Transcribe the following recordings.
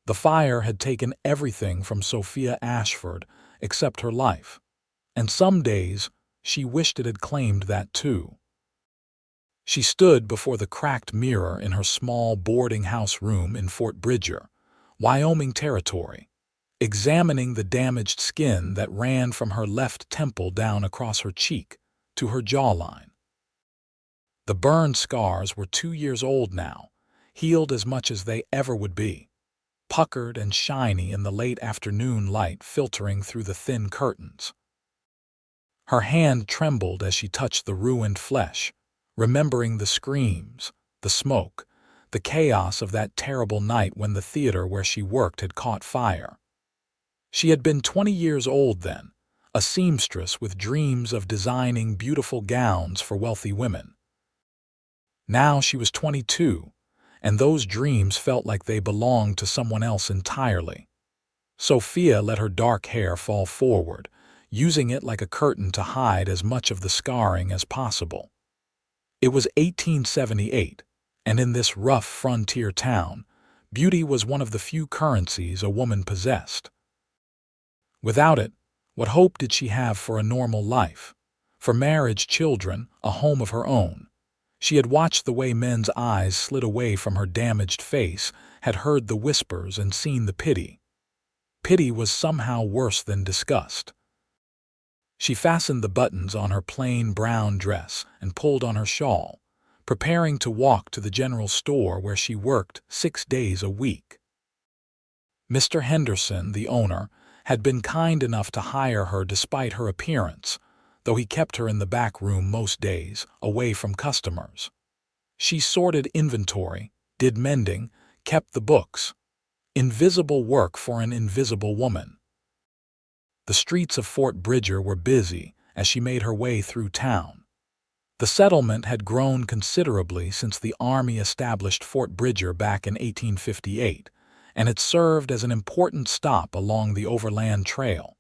The fire had taken everything from Sophia Ashford except her life, and some days she wished it had claimed that too. She stood before the cracked mirror in her small boarding house room in Fort Bridger, Wyoming Territory, examining the damaged skin that ran from her left temple down across her cheek to her jawline. The burn scars were 2 years old now, healed as much as they ever would be, puckered and shiny in the late afternoon light filtering through the thin curtains. Her hand trembled as she touched the ruined flesh, remembering the screams, the smoke, the chaos of that terrible night when the theater where she worked had caught fire. She had been 20 years old then, a seamstress with dreams of designing beautiful gowns for wealthy women. Now she was 22, and those dreams felt like they belonged to someone else entirely. Sophia let her dark hair fall forward, using it like a curtain to hide as much of the scarring as possible. It was 1878, and in this rough frontier town, beauty was one of the few currencies a woman possessed. Without it, what hope did she have for a normal life, for marriage, children, a home of her own? She had watched the way men's eyes slid away from her damaged face, had heard the whispers and seen the pity. Pity was somehow worse than disgust. She fastened the buttons on her plain brown dress and pulled on her shawl, preparing to walk to the general store where she worked 6 days a week. Mr. Henderson, the owner, had been kind enough to hire her despite her appearance, though he kept her in the back room most days, away from customers. She sorted inventory, did mending, kept the books. Invisible work for an invisible woman. The streets of Fort Bridger were busy as she made her way through town. The settlement had grown considerably since the Army established Fort Bridger back in 1858, and it served as an important stop along the overland trail.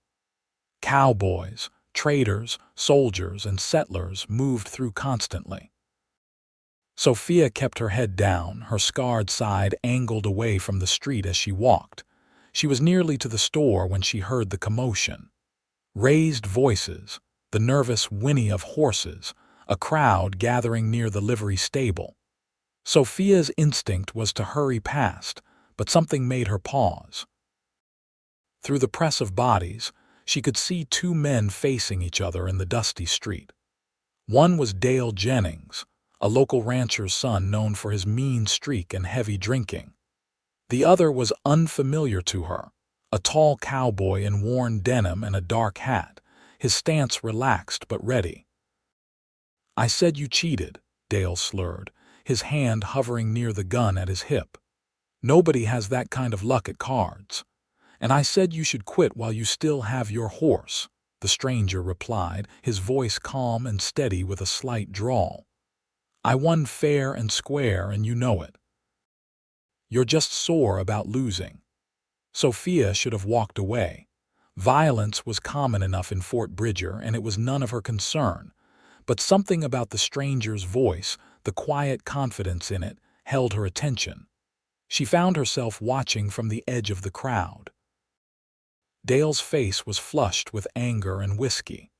Cowboys, traders, soldiers, and settlers moved through constantly. Sophia kept her head down, her scarred side angled away from the street as she walked. She was nearly to the store when she heard the commotion. Raised voices, the nervous whinny of horses, a crowd gathering near the livery stable. Sophia's instinct was to hurry past, but something made her pause. Through the press of bodies, she could see 2 men facing each other in the dusty street. One was Dale Jennings, a local rancher's son known for his mean streak and heavy drinking. The other was unfamiliar to her, a tall cowboy in worn denim and a dark hat, his stance relaxed but ready. "I said you cheated," Dale slurred, his hand hovering near the gun at his hip. "Nobody has that kind of luck at cards. And I said you should quit while you still have your horse," the stranger replied, his voice calm and steady with a slight drawl. "I won fair and square, and you know it. You're just sore about losing." Sophia should have walked away. Violence was common enough in Fort Bridger, and it was none of her concern. But something about the stranger's voice, the quiet confidence in it, held her attention. She found herself watching from the edge of the crowd. Dale's face was flushed with anger and whiskey.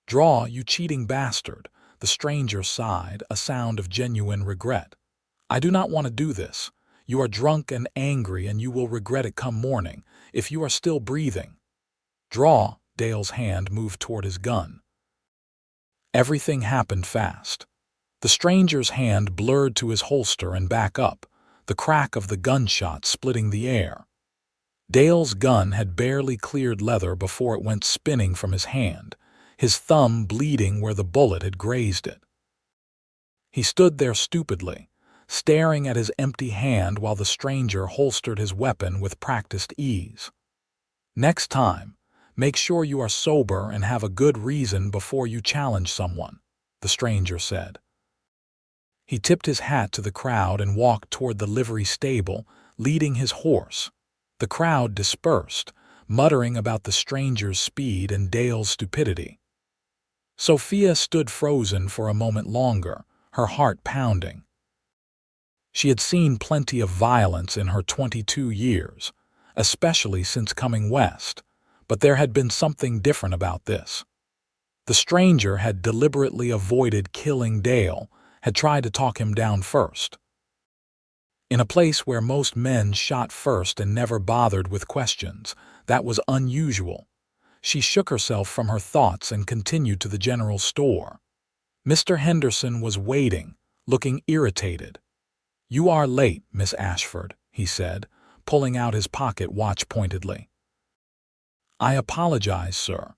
"Draw, you cheating bastard," the stranger sighed, a sound of genuine regret. "I do not want to do this. You are drunk and angry, and you will regret it come morning, if you are still breathing. Draw." Dale's hand moved toward his gun. Everything happened fast. The stranger's hand blurred to his holster and back up, the crack of the gunshot splitting the air. Dale's gun had barely cleared leather before it went spinning from his hand, his thumb bleeding where the bullet had grazed it. He stood there stupidly, staring at his empty hand while the stranger holstered his weapon with practiced ease. "Next time, make sure you are sober and have a good reason before you challenge someone," the stranger said. He tipped his hat to the crowd and walked toward the livery stable, leading his horse. The crowd dispersed, muttering about the stranger's speed and Dale's stupidity. Sophia stood frozen for a moment longer, her heart pounding. She had seen plenty of violence in her 22 years, especially since coming west, but there had been something different about this. The stranger had deliberately avoided killing Dale, had tried to talk him down first. In a place where most men shot first and never bothered with questions, that was unusual. She shook herself from her thoughts and continued to the general store. Mr. Henderson was waiting, looking irritated. "You are late, Miss Ashford," he said, pulling out his pocket watch pointedly. "I apologize, sir.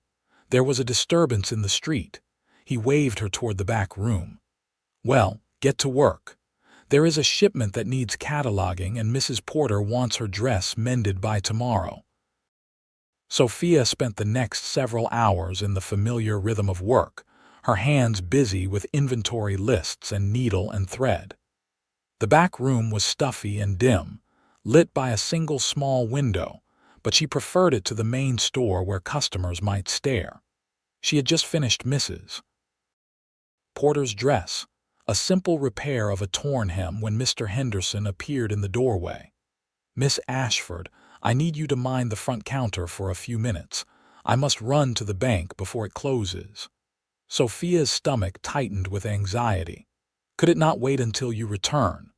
There was a disturbance in the street." He waved her toward the back room. "Well, get to work. There is a shipment that needs cataloging and Mrs. Porter wants her dress mended by tomorrow." Sophia spent the next several hours in the familiar rhythm of work, her hands busy with inventory lists and needle and thread. The back room was stuffy and dim, lit by a single small window, but she preferred it to the main store where customers might stare. She had just finished Mrs. Porter's dress, a simple repair of a torn hem when Mr. Henderson appeared in the doorway. "Miss Ashford, I need you to mind the front counter for a few minutes. I must run to the bank before it closes." Sophia's stomach tightened with anxiety. Could it not wait until you return?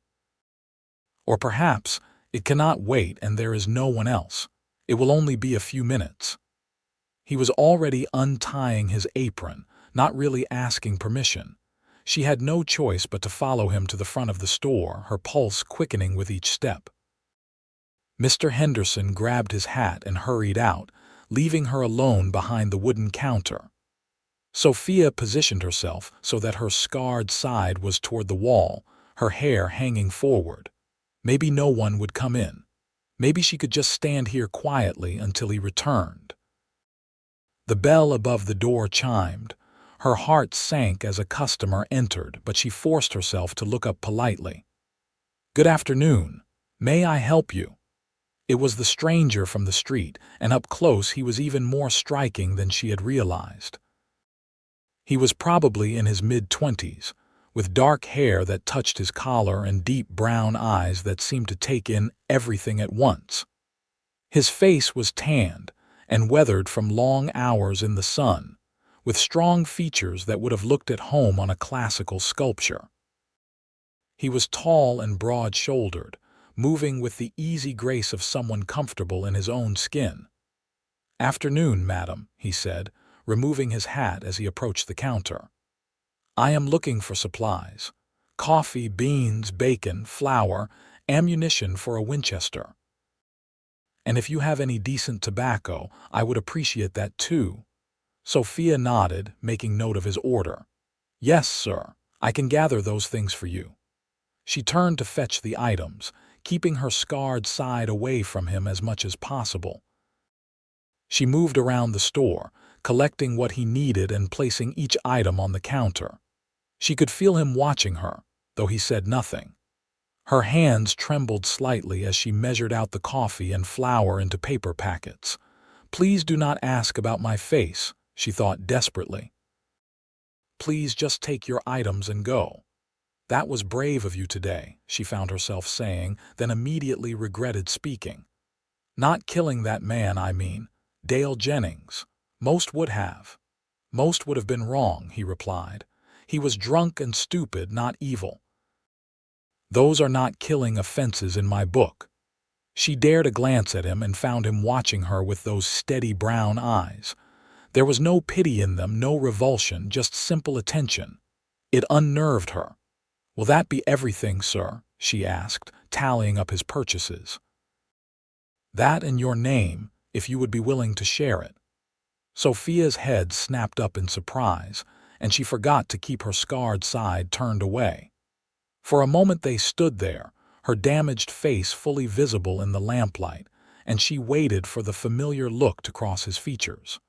Or perhaps it cannot wait and there is no one else. It will only be a few minutes. He was already untying his apron, not really asking permission. She had no choice but to follow him to the front of the store, her pulse quickening with each step. Mr. Henderson grabbed his hat and hurried out, leaving her alone behind the wooden counter. Sophia positioned herself so that her scarred side was toward the wall, her hair hanging forward. Maybe no one would come in. Maybe she could just stand here quietly until he returned. The bell above the door chimed. Her heart sank as a customer entered, but she forced herself to look up politely. "Good afternoon. May I help you?" It was the stranger from the street, and up close he was even more striking than she had realized. He was probably in his mid-20s, with dark hair that touched his collar and deep brown eyes that seemed to take in everything at once. His face was tanned and weathered from long hours in the sun, with strong features that would have looked at home on a classical sculpture. He was tall and broad-shouldered, moving with the easy grace of someone comfortable in his own skin. "Afternoon, madam," he said, removing his hat as he approached the counter. "I am looking for supplies. Coffee, beans, bacon, flour, ammunition for a Winchester. And if you have any decent tobacco, I would appreciate that too." Sophia nodded, making note of his order. "Yes, sir. I can gather those things for you." She turned to fetch the items, keeping her scarred side away from him as much as possible. She moved around the store, collecting what he needed and placing each item on the counter. She could feel him watching her, though he said nothing. Her hands trembled slightly as she measured out the coffee and flour into paper packets. "Please do not ask about my face," she thought desperately. "Please just take your items and go." "That was brave of you today," she found herself saying, then immediately regretted speaking. "Not killing that man, I mean, Dale Jennings. Most would have. Most would have been wrong," he replied. "He was drunk and stupid, not evil. Those are not killing offenses in my book." She dared a glance at him and found him watching her with those steady brown eyes. There was no pity in them, no revulsion, just simple attention. It unnerved her. "Will that be everything, sir?" she asked, tallying up his purchases. "That and your name, if you would be willing to share it." Sophia's head snapped up in surprise, and she forgot to keep her scarred side turned away. For a moment they stood there, her damaged face fully visible in the lamplight, and she waited for the familiar look to cross his features.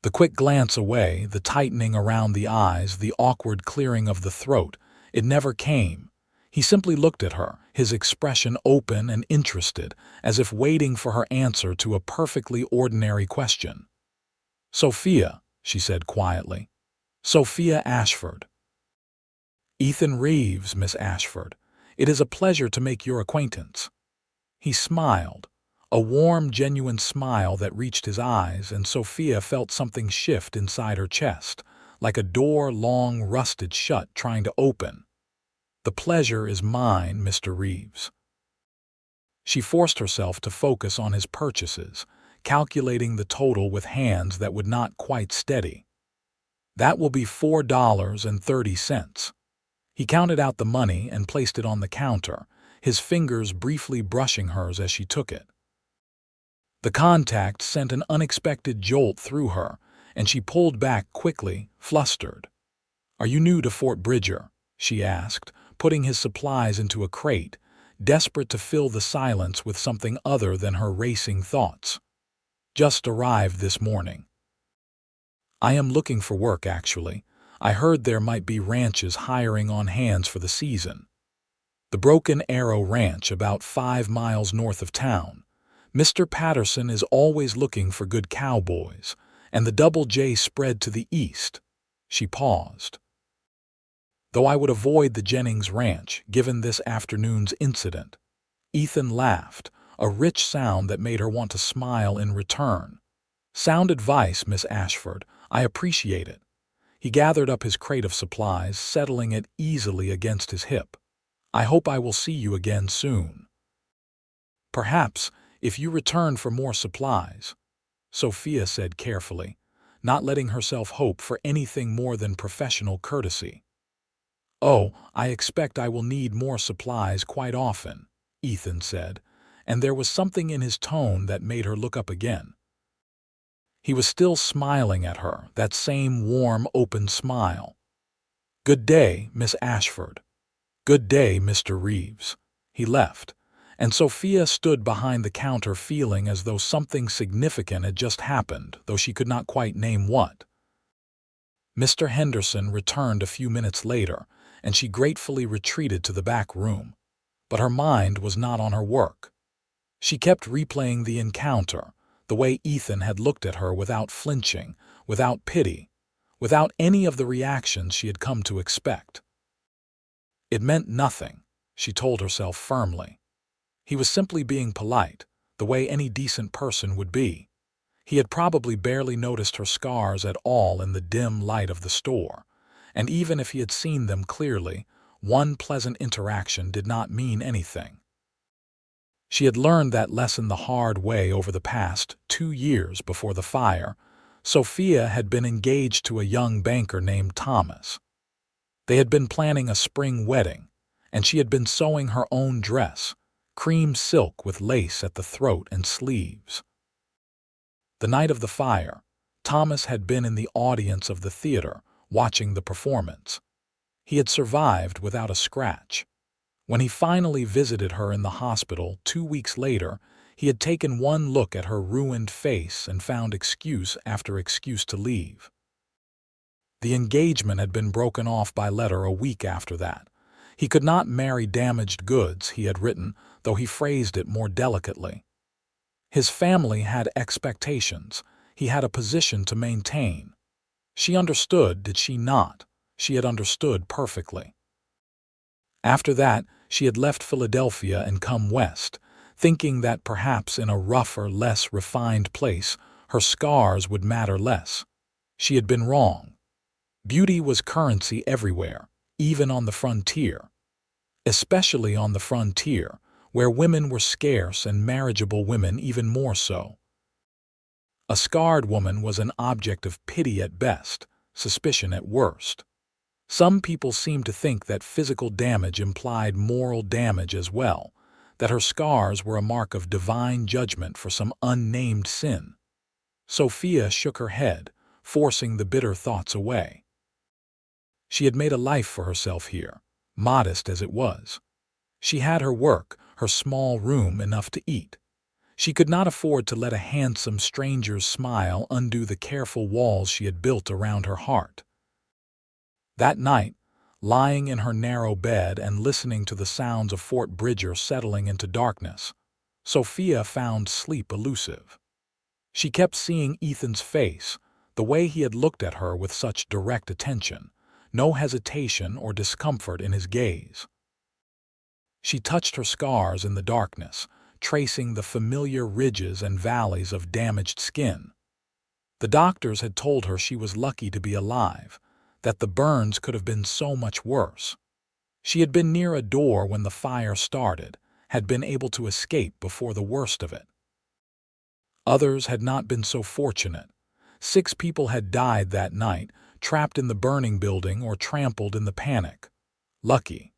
The quick glance away, the tightening around the eyes, the awkward clearing of the throat, it never came. He simply looked at her, his expression open and interested, as if waiting for her answer to a perfectly ordinary question. "Sophia," she said quietly. "Sophia Ashford." "Ethan Reeves, Miss Ashford. It is a pleasure to make your acquaintance." He smiled, A warm, genuine smile that reached his eyes, and Sophia felt something shift inside her chest, like a door long rusted shut trying to open. "The pleasure is mine, Mr. Reeves." She forced herself to focus on his purchases, calculating the total with hands that would not quite steady. "That will be $4.30. He counted out the money and placed it on the counter, his fingers briefly brushing hers as she took it. The contact sent an unexpected jolt through her, and she pulled back quickly, flustered. "Are you new to Fort Bridger?" she asked, putting his supplies into a crate, desperate to fill the silence with something other than her racing thoughts. "Just arrived this morning." "I am looking for work, actually. I heard there might be ranches hiring on hands for the season." "The Broken Arrow Ranch, about 5 miles north of town. Mr. Patterson is always looking for good cowboys, and the Double J spread to the east." She paused. "Though I would avoid the Jennings Ranch, given this afternoon's incident." Ethan laughed, a rich sound that made her want to smile in return. "Sound advice, Miss Ashford. I appreciate it." He gathered up his crate of supplies, settling it easily against his hip. "I hope I will see you again soon." "Perhaps, if you return for more supplies," Sophia said carefully, not letting herself hope for anything more than professional courtesy. "Oh, I expect I will need more supplies quite often," Ethan said, and there was something in his tone that made her look up again. He was still smiling at her, that same warm, open smile. "Good day, Miss Ashford." "Good day, Mr. Reeves." He left, and Sophia stood behind the counter feeling as though something significant had just happened, though she could not quite name what. Mr. Henderson returned a few minutes later, and she gratefully retreated to the back room. But her mind was not on her work. She kept replaying the encounter, the way Ethan had looked at her without flinching, without pity, without any of the reactions she had come to expect. It meant nothing, she told herself firmly. He was simply being polite, the way any decent person would be. He had probably barely noticed her scars at all in the dim light of the store, and even if he had seen them clearly, one pleasant interaction did not mean anything. She had learned that lesson the hard way over the past 2 years before the fire. Sophia had been engaged to a young banker named Thomas. They had been planning a spring wedding, and she had been sewing her own dress, cream silk with lace at the throat and sleeves. The night of the fire, Thomas had been in the audience of the theater, watching the performance. He had survived without a scratch. When he finally visited her in the hospital 2 weeks later, he had taken one look at her ruined face and found excuse after excuse to leave. The engagement had been broken off by letter a week after that. He could not marry damaged goods, he had written, though he phrased it more delicately. His family had expectations. He had a position to maintain. She understood, did she not? She had understood perfectly. After that, she had left Philadelphia and come west, thinking that perhaps in a rougher, less refined place, her scars would matter less. She had been wrong. Beauty was currency everywhere, even on the frontier. Especially on the frontier, where women were scarce and marriageable women even more so. A scarred woman was an object of pity at best, suspicion at worst. Some people seemed to think that physical damage implied moral damage as well, that her scars were a mark of divine judgment for some unnamed sin. Sophia shook her head, forcing the bitter thoughts away. She had made a life for herself here, modest as it was. She had her work, her small room, enough to eat. She could not afford to let a handsome stranger's smile undo the careful walls she had built around her heart. That night, lying in her narrow bed and listening to the sounds of Fort Bridger settling into darkness, Sophia found sleep elusive. She kept seeing Ethan's face, the way he had looked at her with such direct attention, no hesitation or discomfort in his gaze. She touched her scars in the darkness, tracing the familiar ridges and valleys of damaged skin. The doctors had told her she was lucky to be alive, that the burns could have been so much worse. She had been near a door when the fire started, had been able to escape before the worst of it. Others had not been so fortunate. 6 people had died that night, trapped in the burning building or trampled in the panic. Lucky.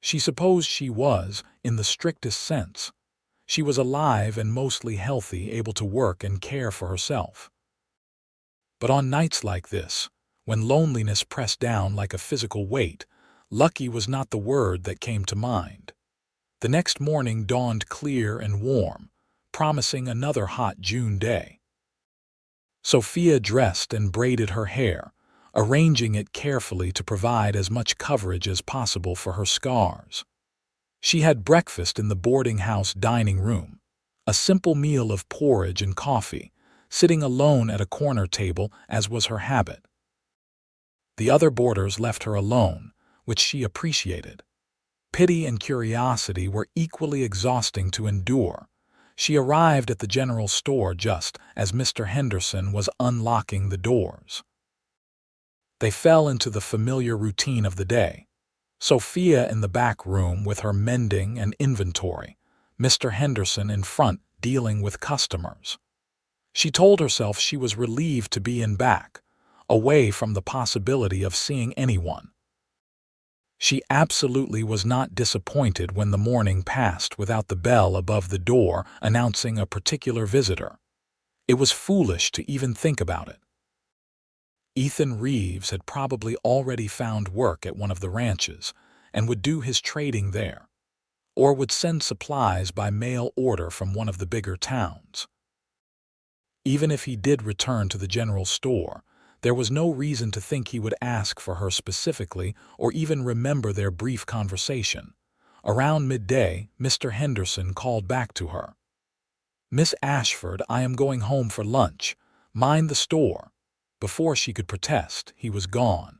She supposed she was, in the strictest sense. She was alive and mostly healthy, able to work and care for herself. But on nights like this, when loneliness pressed down like a physical weight, lucky was not the word that came to mind. The next morning dawned clear and warm, promising another hot June day. Sophia dressed and braided her hair, arranging it carefully to provide as much coverage as possible for her scars. She had breakfast in the boarding house dining room, a simple meal of porridge and coffee, sitting alone at a corner table as was her habit. The other boarders left her alone, which she appreciated. Pity and curiosity were equally exhausting to endure. She arrived at the general store just as Mr. Henderson was unlocking the doors. They fell into the familiar routine of the day. Sophia in the back room with her mending and inventory, Mr. Henderson in front dealing with customers. She told herself she was relieved to be in back, away from the possibility of seeing anyone. She absolutely was not disappointed when the morning passed without the bell above the door announcing a particular visitor. It was foolish to even think about it. Ethan Reeves had probably already found work at one of the ranches and would do his trading there, or would send supplies by mail order from one of the bigger towns. Even if he did return to the general store, there was no reason to think he would ask for her specifically or even remember their brief conversation. Around midday, Mr. Henderson called back to her. "Miss Ashford, I am going home for lunch. Mind the store." Before she could protest, he was gone.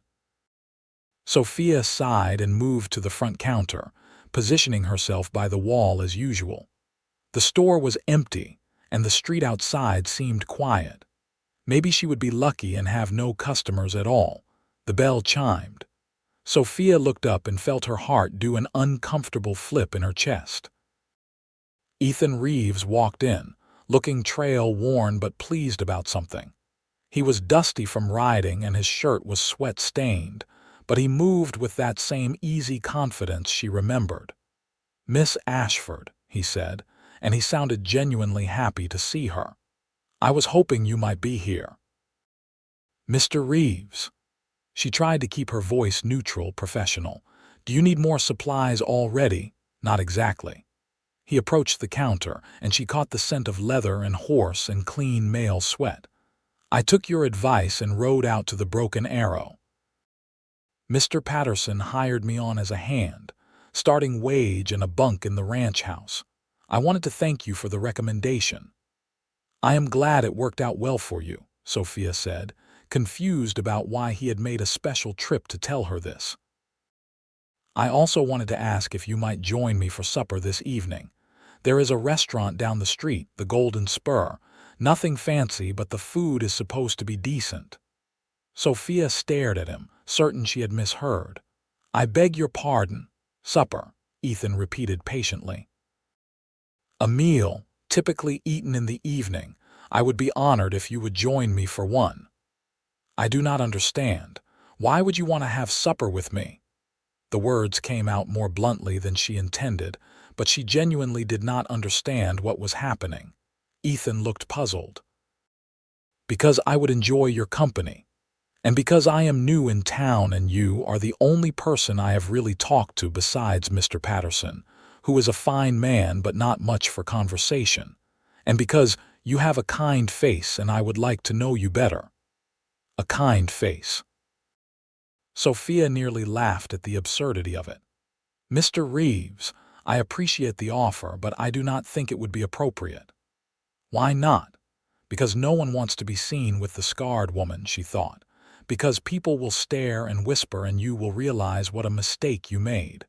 Sophia sighed and moved to the front counter, positioning herself by the wall as usual. The store was empty, and the street outside seemed quiet. Maybe she would be lucky and have no customers at all. The bell chimed. Sophia looked up and felt her heart do an uncomfortable flip in her chest. Ethan Reeves walked in, looking trail-worn but pleased about something. He was dusty from riding and his shirt was sweat-stained, but he moved with that same easy confidence she remembered. "Miss Ashford," he said, and he sounded genuinely happy to see her. "I was hoping you might be here." "Mr. Reeves." She tried to keep her voice neutral, professional. "Do you need more supplies already?" "Not exactly." He approached the counter, and she caught the scent of leather and horse and clean male sweat. "I took your advice and rode out to the Broken Arrow. Mr. Patterson hired me on as a hand, starting wage and a bunk in the ranch house. I wanted to thank you for the recommendation." "I am glad it worked out well for you," Sophia said, confused about why he had made a special trip to tell her this. "I also wanted to ask if you might join me for supper this evening. There is a restaurant down the street, the Golden Spur. Nothing fancy, but the food is supposed to be decent." Sophia stared at him, certain she had misheard. "I beg your pardon. Supper," Ethan repeated patiently. "A meal, typically eaten in the evening. I would be honored if you would join me for one." "I do not understand. Why would you want to have supper with me?" The words came out more bluntly than she intended, but she genuinely did not understand what was happening. Ethan looked puzzled. "Because I would enjoy your company, and because I am new in town and you are the only person I have really talked to besides Mr. Patterson, who is a fine man but not much for conversation, and because you have a kind face and I would like to know you better." A kind face. Sophia nearly laughed at the absurdity of it. "Mr. Reeves, I appreciate the offer, but I do not think it would be appropriate." Why not? Because no one wants to be seen with the scarred woman, she thought. Because people will stare and whisper and you will realize what a mistake you made.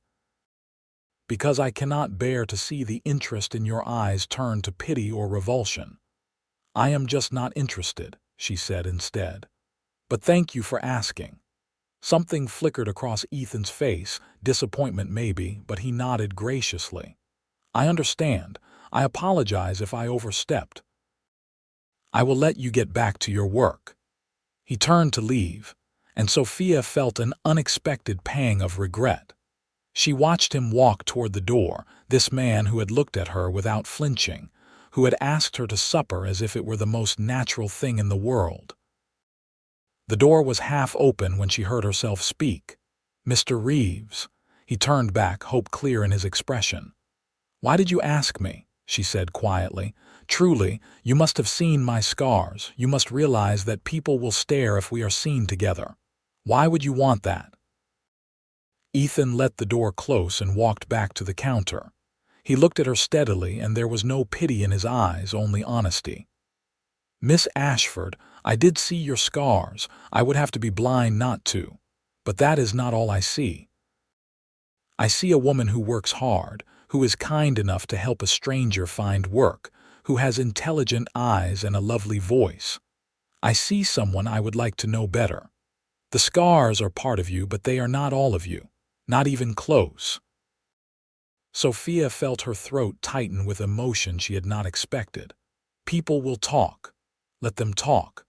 Because I cannot bear to see the interest in your eyes turn to pity or revulsion. I am just not interested, she said instead. But thank you for asking. Something flickered across Ethan's face, disappointment maybe, but he nodded graciously. I understand. I apologize if I overstepped. I will let you get back to your work. He turned to leave, and Sophia felt an unexpected pang of regret. She watched him walk toward the door, this man who had looked at her without flinching, who had asked her to supper as if it were the most natural thing in the world. The door was half open when she heard herself speak. Mr. Reeves. He turned back, hope clear in his expression. Why did you ask me? She said quietly. Truly, you must have seen my scars. You must realize that people will stare if we are seen together. Why would you want that? Ethan let the door close and walked back to the counter. He looked at her steadily, and there was no pity in his eyes, only honesty. Miss Ashford, I did see your scars. I would have to be blind not to. But that is not all I see. I see a woman who works hard, who is kind enough to help a stranger find work, who has intelligent eyes and a lovely voice. I see someone I would like to know better. The scars are part of you, but they are not all of you, not even close. Sophia felt her throat tighten with emotion she had not expected. People will talk. Let them talk.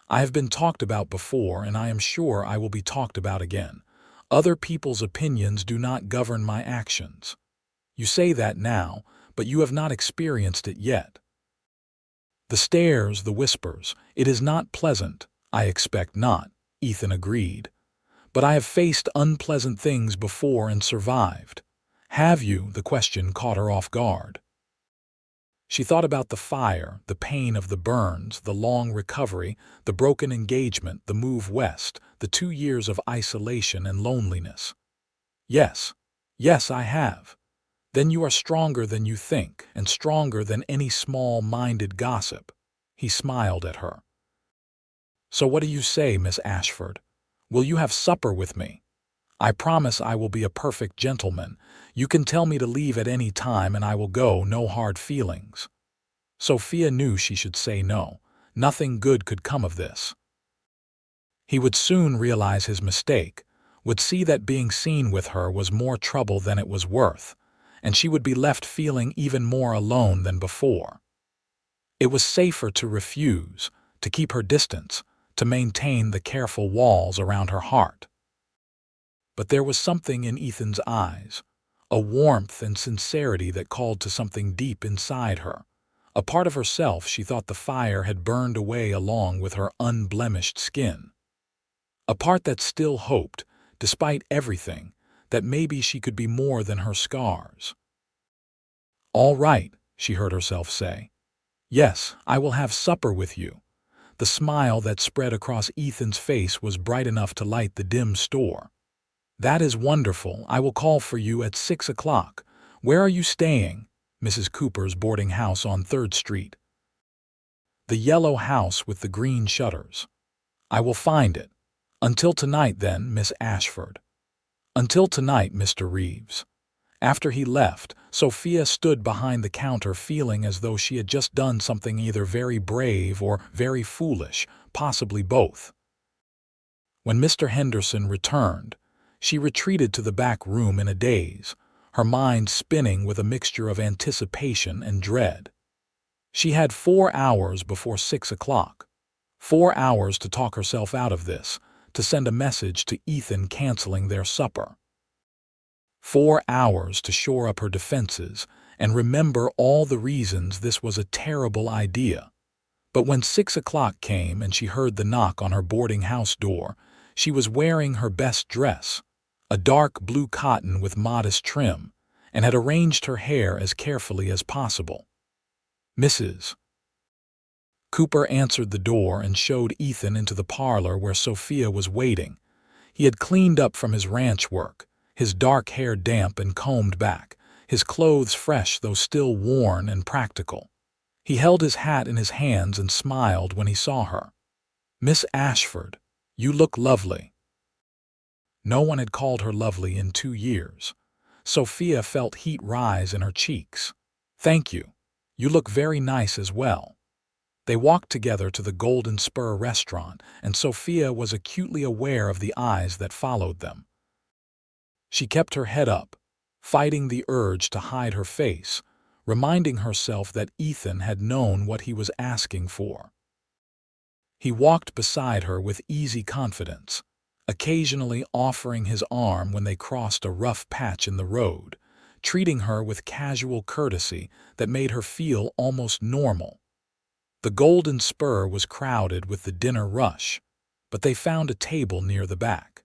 I have been talked about before, and I am sure I will be talked about again. Other people's opinions do not govern my actions. You say that now, but you have not experienced it yet. The stares, the whispers, it is not pleasant. I expect not, Ethan agreed. But I have faced unpleasant things before and survived. Have you? The question caught her off guard. She thought about the fire, the pain of the burns, the long recovery, the broken engagement, the move west, the 2 years of isolation and loneliness. Yes, I have. Then you are stronger than you think, and stronger than any small-minded gossip. He smiled at her. So what do you say, Miss Ashford? Will you have supper with me? I promise I will be a perfect gentleman. You can tell me to leave at any time and I will go, no hard feelings. Sophia knew she should say no. Nothing good could come of this. He would soon realize his mistake, would see that being seen with her was more trouble than it was worth, and she would be left feeling even more alone than before. It was safer to refuse, to keep her distance, to maintain the careful walls around her heart. But there was something in Ethan's eyes, a warmth and sincerity that called to something deep inside her. A part of herself she thought the fire had burned away along with her unblemished skin. A part that still hoped, despite everything, that maybe she could be more than her scars. All right, she heard herself say. Yes, I will have supper with you. The smile that spread across Ethan's face was bright enough to light the dim store. That is wonderful. I will call for you at 6 o'clock. Where are you staying? Mrs. Cooper's boarding house on 3rd Street. The yellow house with the green shutters. I will find it. Until tonight, then, Miss Ashford. Until tonight, Mr. Reeves. After he left, Sophia stood behind the counter feeling as though she had just done something either very brave or very foolish, possibly both. When Mr. Henderson returned, she retreated to the back room in a daze, her mind spinning with a mixture of anticipation and dread. She had 4 hours before 6 o'clock. 4 hours to talk herself out of this, to send a message to Ethan canceling their supper. 4 hours to shore up her defenses and remember all the reasons this was a terrible idea. But when 6 o'clock came and she heard the knock on her boarding house door, she was wearing her best dress, a dark blue cotton with modest trim, and had arranged her hair as carefully as possible. Mrs. Cooper answered the door and showed Ethan into the parlor where Sophia was waiting. He had cleaned up from his ranch work, his dark hair damp and combed back, his clothes fresh though still worn and practical. He held his hat in his hands and smiled when he saw her. Miss Ashford, you look lovely. No one had called her lovely in 2 years. Sophia felt heat rise in her cheeks. "Thank you. You look very nice as well." They walked together to the Golden Spur restaurant, and Sophia was acutely aware of the eyes that followed them. She kept her head up, fighting the urge to hide her face, reminding herself that Ethan had known what he was asking for. He walked beside her with easy confidence, occasionally offering his arm when they crossed a rough patch in the road, treating her with casual courtesy that made her feel almost normal. The Golden Spur was crowded with the dinner rush, but they found a table near the back.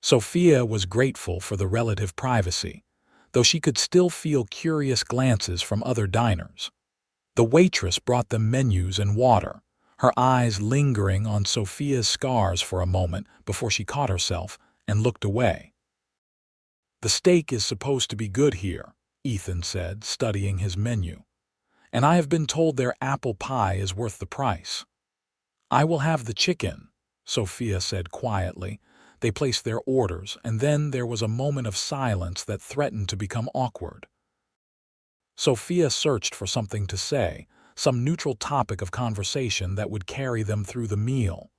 Sophia was grateful for the relative privacy, though she could still feel curious glances from other diners. The waitress brought them menus and water, her eyes lingering on Sophia's scars for a moment before she caught herself and looked away. "The steak is supposed to be good here," Ethan said, studying his menu, "and I have been told their apple pie is worth the price." "I will have the chicken," Sophia said quietly. They placed their orders, and then there was a moment of silence that threatened to become awkward. Sophia searched for something to say, some neutral topic of conversation that would carry them through the meal.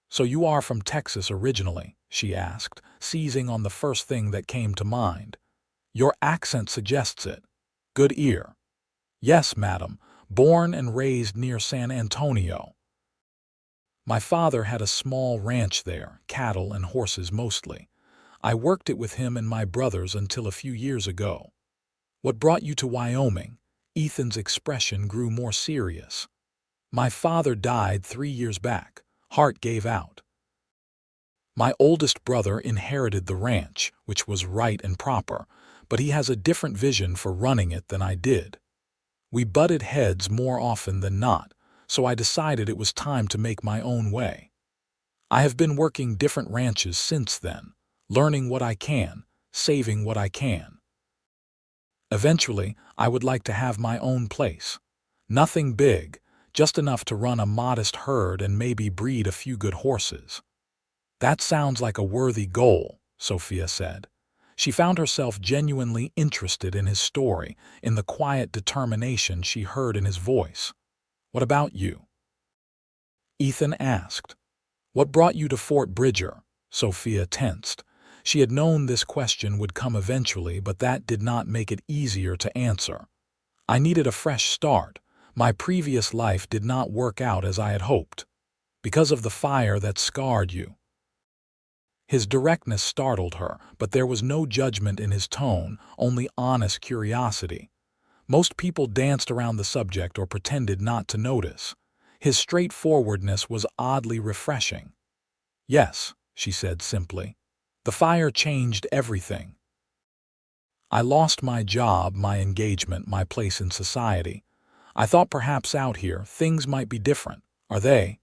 "So you are from Texas originally?" she asked, seizing on the first thing that came to mind. "Your accent suggests it. Good ear." "Yes, madam, born and raised near San Antonio. My father had a small ranch there, cattle and horses mostly. I worked it with him and my brothers until a few years ago." "What brought you to Wyoming?" Ethan's expression grew more serious. "My father died 3 years back. Heart gave out. My oldest brother inherited the ranch, which was right and proper, but he has a different vision for running it than I did. We butted heads more often than not, so I decided it was time to make my own way. I have been working different ranches since then, learning what I can, saving what I can. Eventually, I would like to have my own place. Nothing big, just enough to run a modest herd and maybe breed a few good horses." "That sounds like a worthy goal," Sophia said. She found herself genuinely interested in his story, in the quiet determination she heard in his voice. "What about you?" Ethan asked. "What brought you to Fort Bridger?" Sophia tensed. She had known this question would come eventually, but that did not make it easier to answer. "I needed a fresh start. My previous life did not work out as I had hoped. Because of the fire that scarred you." His directness startled her, but there was no judgment in his tone, only honest curiosity. Most people danced around the subject or pretended not to notice. His straightforwardness was oddly refreshing. "Yes," she said simply. "The fire changed everything. I lost my job, my engagement, my place in society. I thought perhaps out here things might be different. Are they?"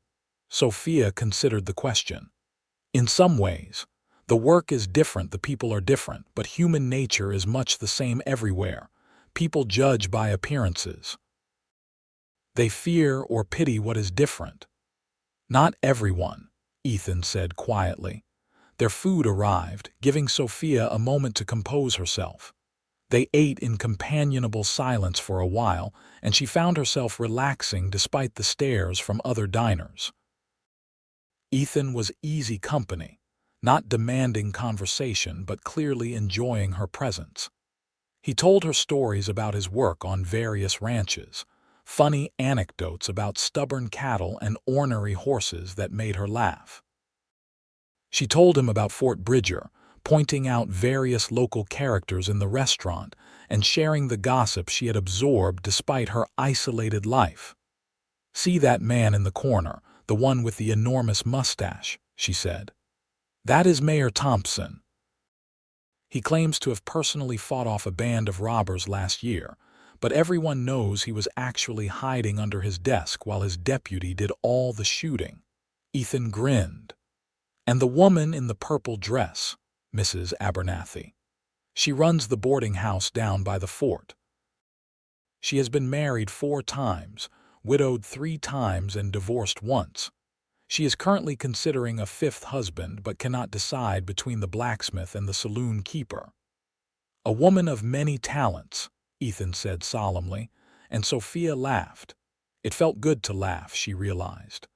Sophia considered the question. "In some ways. The work is different, the people are different, but human nature is much the same everywhere. People judge by appearances. They fear or pity what is different." "Not everyone," Ethan said quietly. Their food arrived, giving Sophia a moment to compose herself. They ate in companionable silence for a while, and she found herself relaxing despite the stares from other diners. Ethan was easy company, not demanding conversation but clearly enjoying her presence. He told her stories about his work on various ranches, funny anecdotes about stubborn cattle and ornery horses that made her laugh. She told him about Fort Bridger, pointing out various local characters in the restaurant and sharing the gossip she had absorbed despite her isolated life. "See that man in the corner, the one with the enormous mustache," she said. "That is Mayor Thompson. He claims to have personally fought off a band of robbers last year, but everyone knows he was actually hiding under his desk while his deputy did all the shooting." Ethan grinned. "And the woman in the purple dress, Mrs. Abernathy. She runs the boarding house down by the fort. She has been married 4 times, widowed 3 times, and divorced once. She is currently considering a 5th husband but cannot decide between the blacksmith and the saloon keeper." "A woman of many talents," Ethan said solemnly, and Sophia laughed. It felt good to laugh, she realized.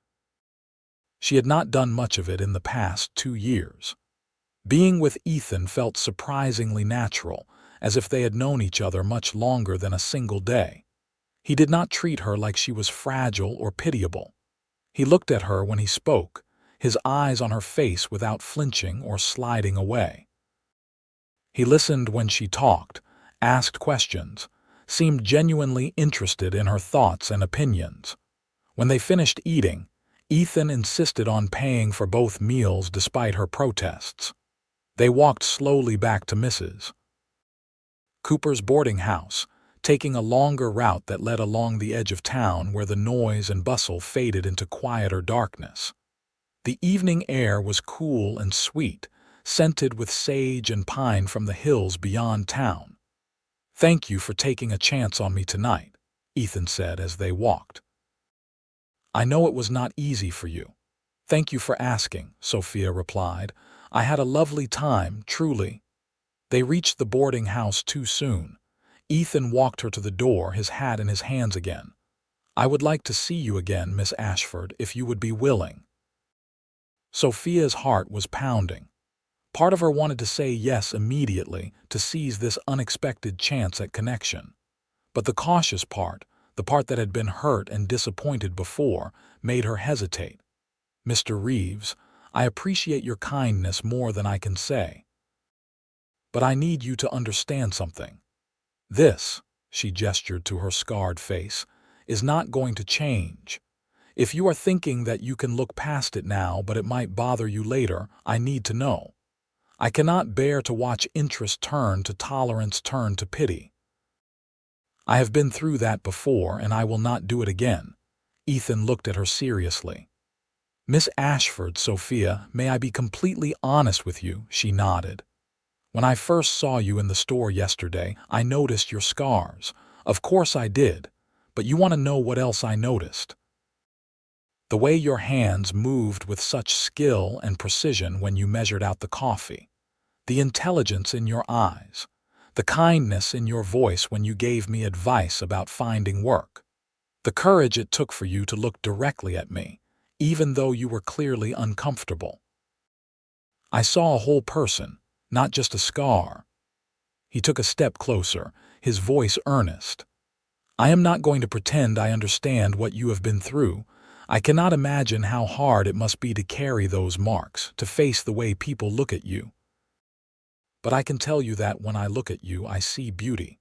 She had not done much of it in the past 2 years. Being with Ethan felt surprisingly natural, as if they had known each other much longer than a single day. He did not treat her like she was fragile or pitiable. He looked at her when he spoke, his eyes on her face without flinching or sliding away. He listened when she talked, asked questions, seemed genuinely interested in her thoughts and opinions. When they finished eating, Ethan insisted on paying for both meals despite her protests. They walked slowly back to Mrs. Cooper's boarding house, taking a longer route that led along the edge of town where the noise and bustle faded into quieter darkness. The evening air was cool and sweet, scented with sage and pine from the hills beyond town. "Thank you for taking a chance on me tonight," Ethan said as they walked. "I know it was not easy for you." "Thank you for asking," Sophia replied. "I had a lovely time, truly." They reached the boarding house too soon. Ethan walked her to the door, his hat in his hands again. "I would like to see you again, Miss Ashford, if you would be willing." Sophia's heart was pounding. Part of her wanted to say yes immediately to seize this unexpected chance at connection. But the cautious part, the part that had been hurt and disappointed before, made her hesitate. "Mr. Reeves, I appreciate your kindness more than I can say. But I need you to understand something. This," she gestured to her scarred face, "is not going to change. If you are thinking that you can look past it now but it might bother you later, I need to know. I cannot bear to watch interest turn to tolerance turn to pity. I have been through that before and I will not do it again." Ethan looked at her seriously. "Miss Ashford, Sophia, may I be completely honest with you?" She nodded. "When I first saw you in the store yesterday, I noticed your scars. Of course I did, but you want to know what else I noticed? The way your hands moved with such skill and precision when you measured out the coffee. The intelligence in your eyes. The kindness in your voice when you gave me advice about finding work. The courage it took for you to look directly at me, even though you were clearly uncomfortable. I saw a whole person, not just a scar." He took a step closer, his voice earnest. "I am not going to pretend I understand what you have been through. I cannot imagine how hard it must be to carry those marks, to face the way people look at you. But I can tell you that when I look at you, I see beauty.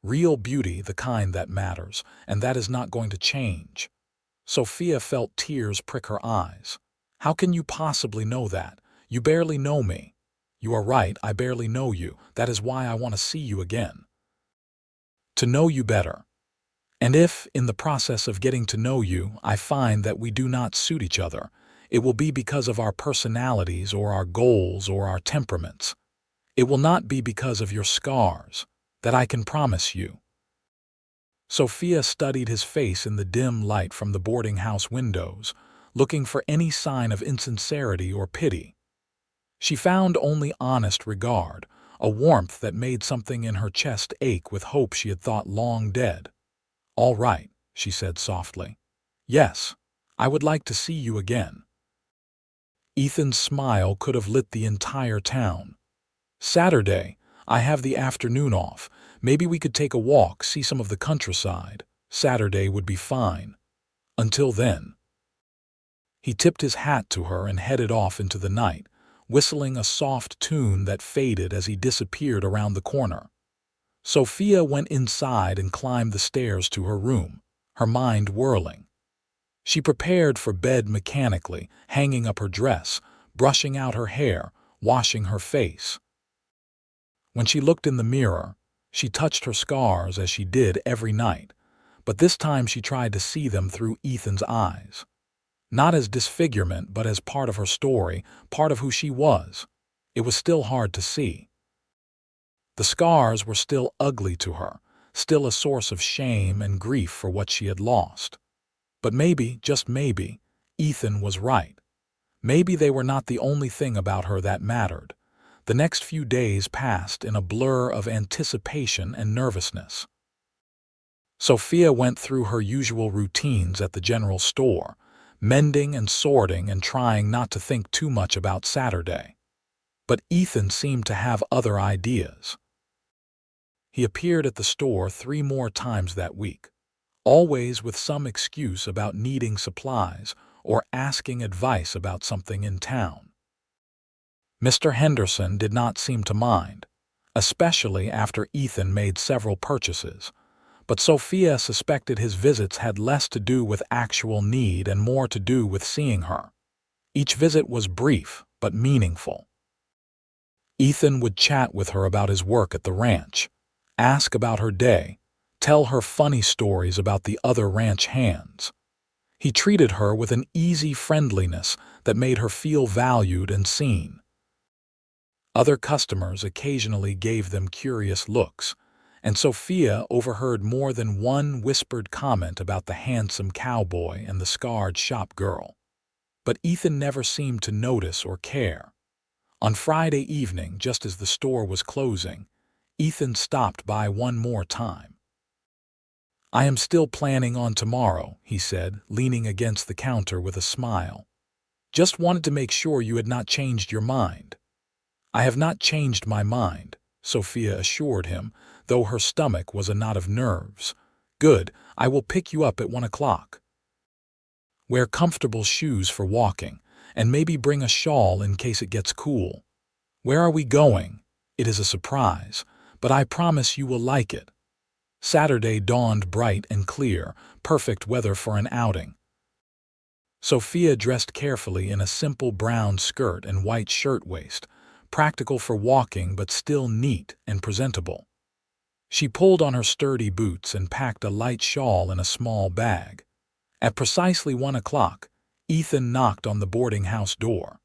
Real beauty, the kind that matters, and that is not going to change." Sophia felt tears prick her eyes. "How can you possibly know that? You barely know me." "You are right, I barely know you. That is why I want to see you again. To know you better. And if, in the process of getting to know you, I find that we do not suit each other, it will be because of our personalities or our goals or our temperaments. It will not be because of your scars. That I can promise you." Sophia studied his face in the dim light from the boarding house windows, looking for any sign of insincerity or pity. She found only honest regard, a warmth that made something in her chest ache with hope she had thought long dead. "All right," she said softly. "Yes, I would like to see you again." Ethan's smile could have lit the entire town. "Saturday, I have the afternoon off. Maybe we could take a walk, see some of the countryside. Saturday would be fine. Until then." He tipped his hat to her and headed off into the night, whistling a soft tune that faded as he disappeared around the corner. Sophia went inside and climbed the stairs to her room, her mind whirling. She prepared for bed mechanically, hanging up her dress, brushing out her hair, washing her face. When she looked in the mirror, she touched her scars as she did every night, but this time she tried to see them through Ethan's eyes. Not as disfigurement, but as part of her story, part of who she was. It was still hard to see. The scars were still ugly to her, still a source of shame and grief for what she had lost. But maybe, just maybe, Ethan was right. Maybe they were not the only thing about her that mattered. The next few days passed in a blur of anticipation and nervousness. Sophia went through her usual routines at the general store, mending and sorting and trying not to think too much about Saturday. But Ethan seemed to have other ideas. He appeared at the store 3 more times that week, always with some excuse about needing supplies or asking advice about something in town. Mr. Henderson did not seem to mind, especially after Ethan made several purchases, but Sophia suspected his visits had less to do with actual need and more to do with seeing her. Each visit was brief but meaningful. Ethan would chat with her about his work at the ranch, ask about her day, tell her funny stories about the other ranch hands. He treated her with an easy friendliness that made her feel valued and seen. Other customers occasionally gave them curious looks, and Sophia overheard more than one whispered comment about the handsome cowboy and the scarred shop girl. But Ethan never seemed to notice or care. On Friday evening, just as the store was closing, Ethan stopped by one more time. "I am still planning on tomorrow," he said, leaning against the counter with a smile. "Just wanted to make sure you had not changed your mind." "I have not changed my mind," Sophia assured him, though her stomach was a knot of nerves. "Good, I will pick you up at 1 o'clock. Wear comfortable shoes for walking, and maybe bring a shawl in case it gets cool. Where are we going? It is a surprise, but I promise you will like it." Saturday dawned bright and clear, perfect weather for an outing. Sophia dressed carefully in a simple brown skirt and white shirtwaist, practical for walking but still neat and presentable. She pulled on her sturdy boots and packed a light shawl in a small bag. At precisely 1 o'clock, Ethan knocked on the boarding house door.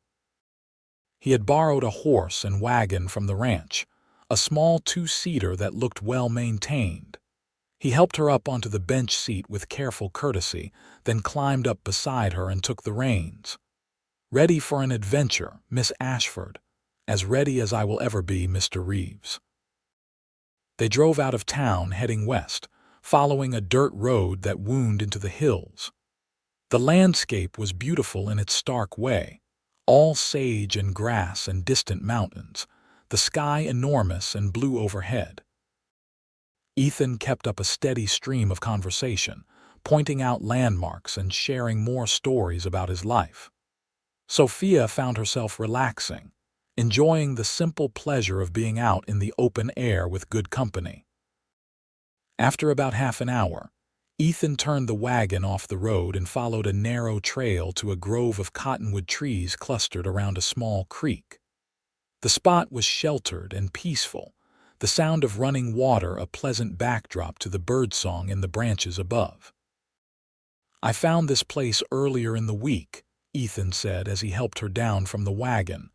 He had borrowed a horse and wagon from the ranch, a small 2-seater that looked well maintained. He helped her up onto the bench seat with careful courtesy, then climbed up beside her and took the reins. "Ready for an adventure, Miss Ashford?" "As ready as I will ever be, Mr. Reeves." They drove out of town, heading west, following a dirt road that wound into the hills. The landscape was beautiful in its stark way, all sage and grass and distant mountains, the sky enormous and blue overhead. Ethan kept up a steady stream of conversation, pointing out landmarks and sharing more stories about his life. Sophia found herself relaxing, enjoying the simple pleasure of being out in the open air with good company. After about half an hour, Ethan turned the wagon off the road and followed a narrow trail to a grove of cottonwood trees clustered around a small creek. The spot was sheltered and peaceful, the sound of running water a pleasant backdrop to the birdsong in the branches above. "I found this place earlier in the week," Ethan said as he helped her down from the wagon.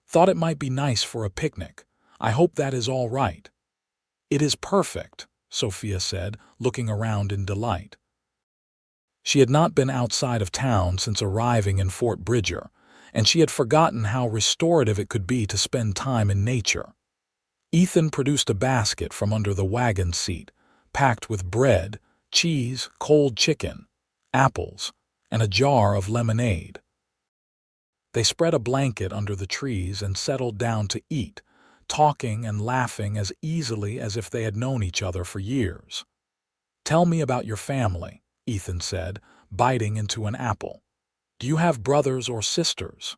"Thought it might be nice for a picnic. I hope that is all right." "It is perfect," Sophia said, looking around in delight. She had not been outside of town since arriving in Fort Bridger, and she had forgotten how restorative it could be to spend time in nature. Ethan produced a basket from under the wagon seat, packed with bread, cheese, cold chicken, apples, and a jar of lemonade. They spread a blanket under the trees and settled down to eat, talking and laughing as easily as if they had known each other for years. "Tell me about your family," Ethan said, biting into an apple. "Do you have brothers or sisters?"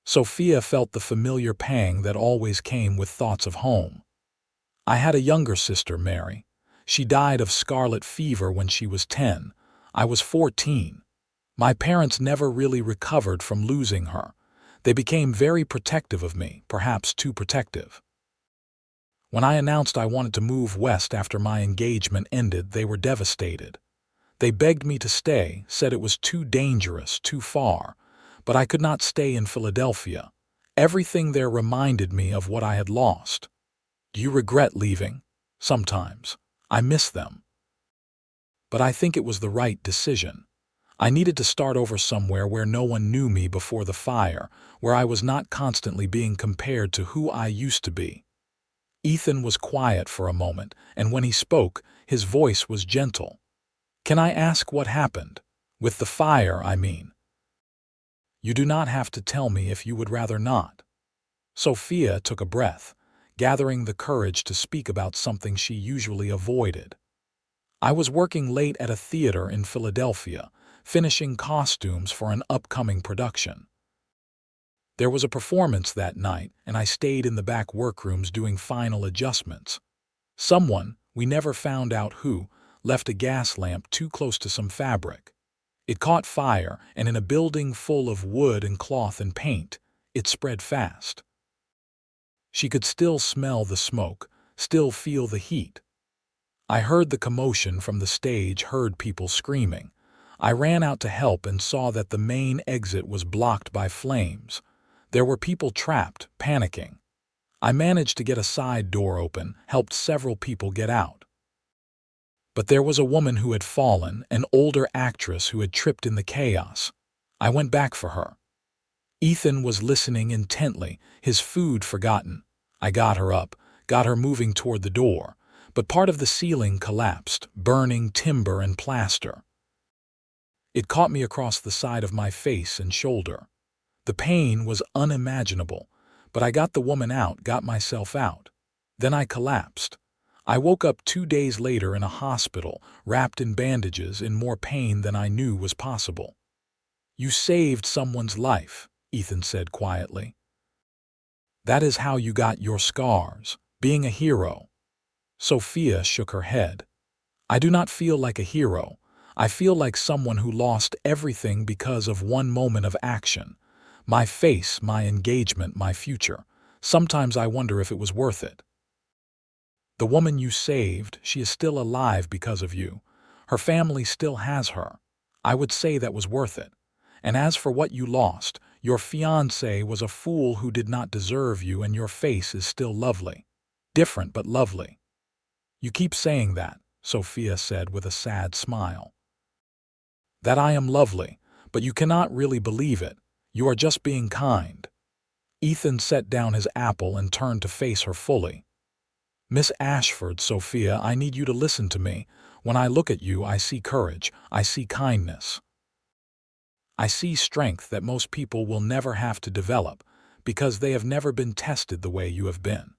Sophia felt the familiar pang that always came with thoughts of home. "I had a younger sister, Mary. She died of scarlet fever when she was 10. I was 14. My parents never really recovered from losing her. They became very protective of me, perhaps too protective. When I announced I wanted to move west after my engagement ended, they were devastated. They begged me to stay, said it was too dangerous, too far, but I could not stay in Philadelphia. Everything there reminded me of what I had lost. Do you regret leaving? Sometimes. I miss them. But I think it was the right decision. I needed to start over somewhere where no one knew me before the fire, where I was not constantly being compared to who I used to be. Ethan was quiet for a moment, and when he spoke, his voice was gentle. "Can I ask what happened? With the fire, I mean." "You do not have to tell me if you would rather not." Sophia took a breath, gathering the courage to speak about something she usually avoided. "I was working late at a theater in Philadelphia, finishing costumes for an upcoming production. There was a performance that night, and I stayed in the back workrooms doing final adjustments. Someone, we never found out who, left a gas lamp too close to some fabric. It caught fire, and in a building full of wood and cloth and paint, it spread fast. She could still smell the smoke, still feel the heat. I heard the commotion from the stage, heard people screaming. I ran out to help and saw that the main exit was blocked by flames. There were people trapped, panicking. I managed to get a side door open, helped several people get out. But there was a woman who had fallen, an older actress who had tripped in the chaos. I went back for her. Ethan was listening intently, his food forgotten. I got her up, got her moving toward the door, but part of the ceiling collapsed, burning timber and plaster. It caught me across the side of my face and shoulder. The pain was unimaginable, but I got the woman out, got myself out. Then I collapsed. I woke up 2 days later in a hospital, wrapped in bandages, in more pain than I knew was possible. "You saved someone's life," Ethan said quietly. "That is how you got your scars, being a hero." Sophia shook her head. "I do not feel like a hero. I feel like someone who lost everything because of one moment of action. My face, my engagement, my future. Sometimes I wonder if it was worth it." "The woman you saved, she is still alive because of you. Her family still has her. I would say that was worth it. And as for what you lost, your fiancé was a fool who did not deserve you, and your face is still lovely. Different but lovely." "You keep saying that," Sophia said with a sad smile. "That I am lovely, but you cannot really believe it. You are just being kind." Ethan set down his apple and turned to face her fully. "Miss Ashford, Sophia, I need you to listen to me. When I look at you, I see courage, I see kindness. I see strength that most people will never have to develop because they have never been tested the way you have been.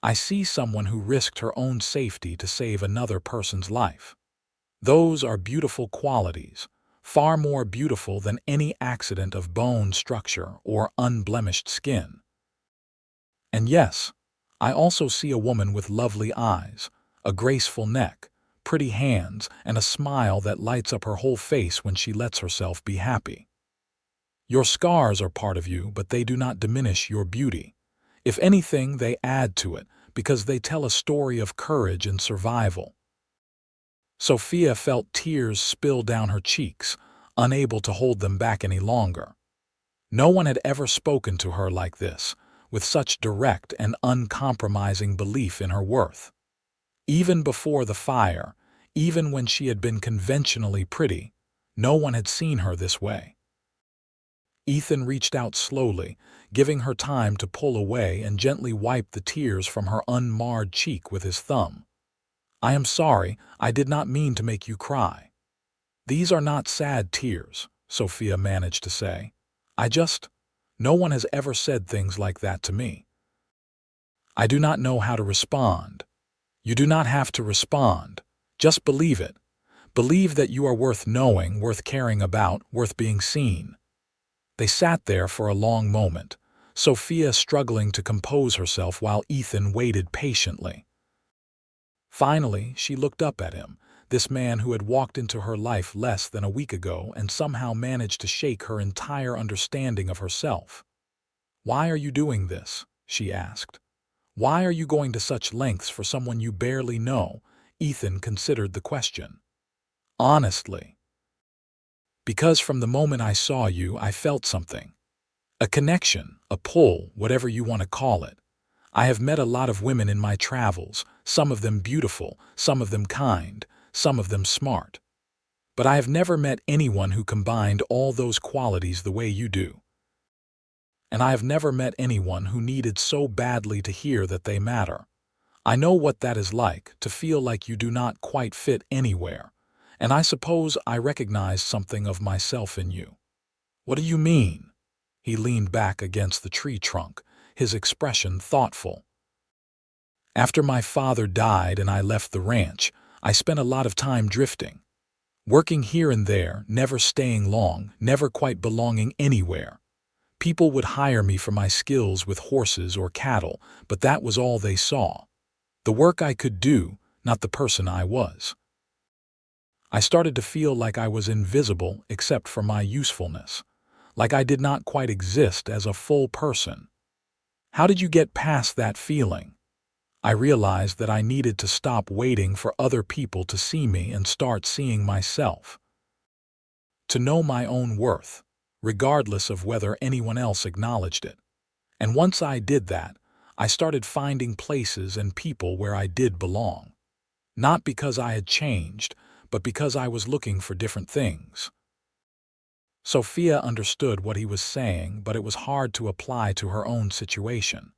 I see someone who risked her own safety to save another person's life. Those are beautiful qualities, far more beautiful than any accident of bone structure or unblemished skin. And yes, I also see a woman with lovely eyes, a graceful neck, pretty hands, and a smile that lights up her whole face when she lets herself be happy. Your scars are part of you, but they do not diminish your beauty. If anything, they add to it, because they tell a story of courage and survival." Sophia felt tears spill down her cheeks, unable to hold them back any longer. No one had ever spoken to her like this, with such direct and uncompromising belief in her worth. Even before the fire, even when she had been conventionally pretty, no one had seen her this way. Ethan reached out slowly, giving her time to pull away, and gently wiped the tears from her unmarred cheek with his thumb. "I am sorry, I did not mean to make you cry." "These are not sad tears," Sophia managed to say. No one has ever said things like that to me. I do not know how to respond." "You do not have to respond. Just believe it. Believe that you are worth knowing, worth caring about, worth being seen." They sat there for a long moment, Sophia struggling to compose herself while Ethan waited patiently. Finally, she looked up at him, this man who had walked into her life less than a week ago and somehow managed to shake her entire understanding of herself. "Why are you doing this?" she asked. "Why are you going to such lengths for someone you barely know?" Ethan considered the question. "Honestly, because from the moment I saw you, I felt something. A connection, a pull, whatever you want to call it. I have met a lot of women in my travels, some of them beautiful, some of them kind, some of them smart. But I have never met anyone who combined all those qualities the way you do. And I have never met anyone who needed so badly to hear that they matter. I know what that is like, to feel like you do not quite fit anywhere, and I suppose I recognize something of myself in you. What do you mean? He leaned back against the tree trunk, his expression thoughtful. After my father died and I left the ranch, I spent a lot of time drifting, working here and there, never staying long, never quite belonging anywhere. People would hire me for my skills with horses or cattle, but that was all they saw. The work I could do, not the person I was. I started to feel like I was invisible except for my usefulness, like I did not quite exist as a full person. How did you get past that feeling? I realized that I needed to stop waiting for other people to see me and start seeing myself. To know my own worth, regardless of whether anyone else acknowledged it. And once I did that, I started finding places and people where I did belong. Not because I had changed, but because I was looking for different things. Sophia understood what he was saying, but it was hard to apply to her own situation.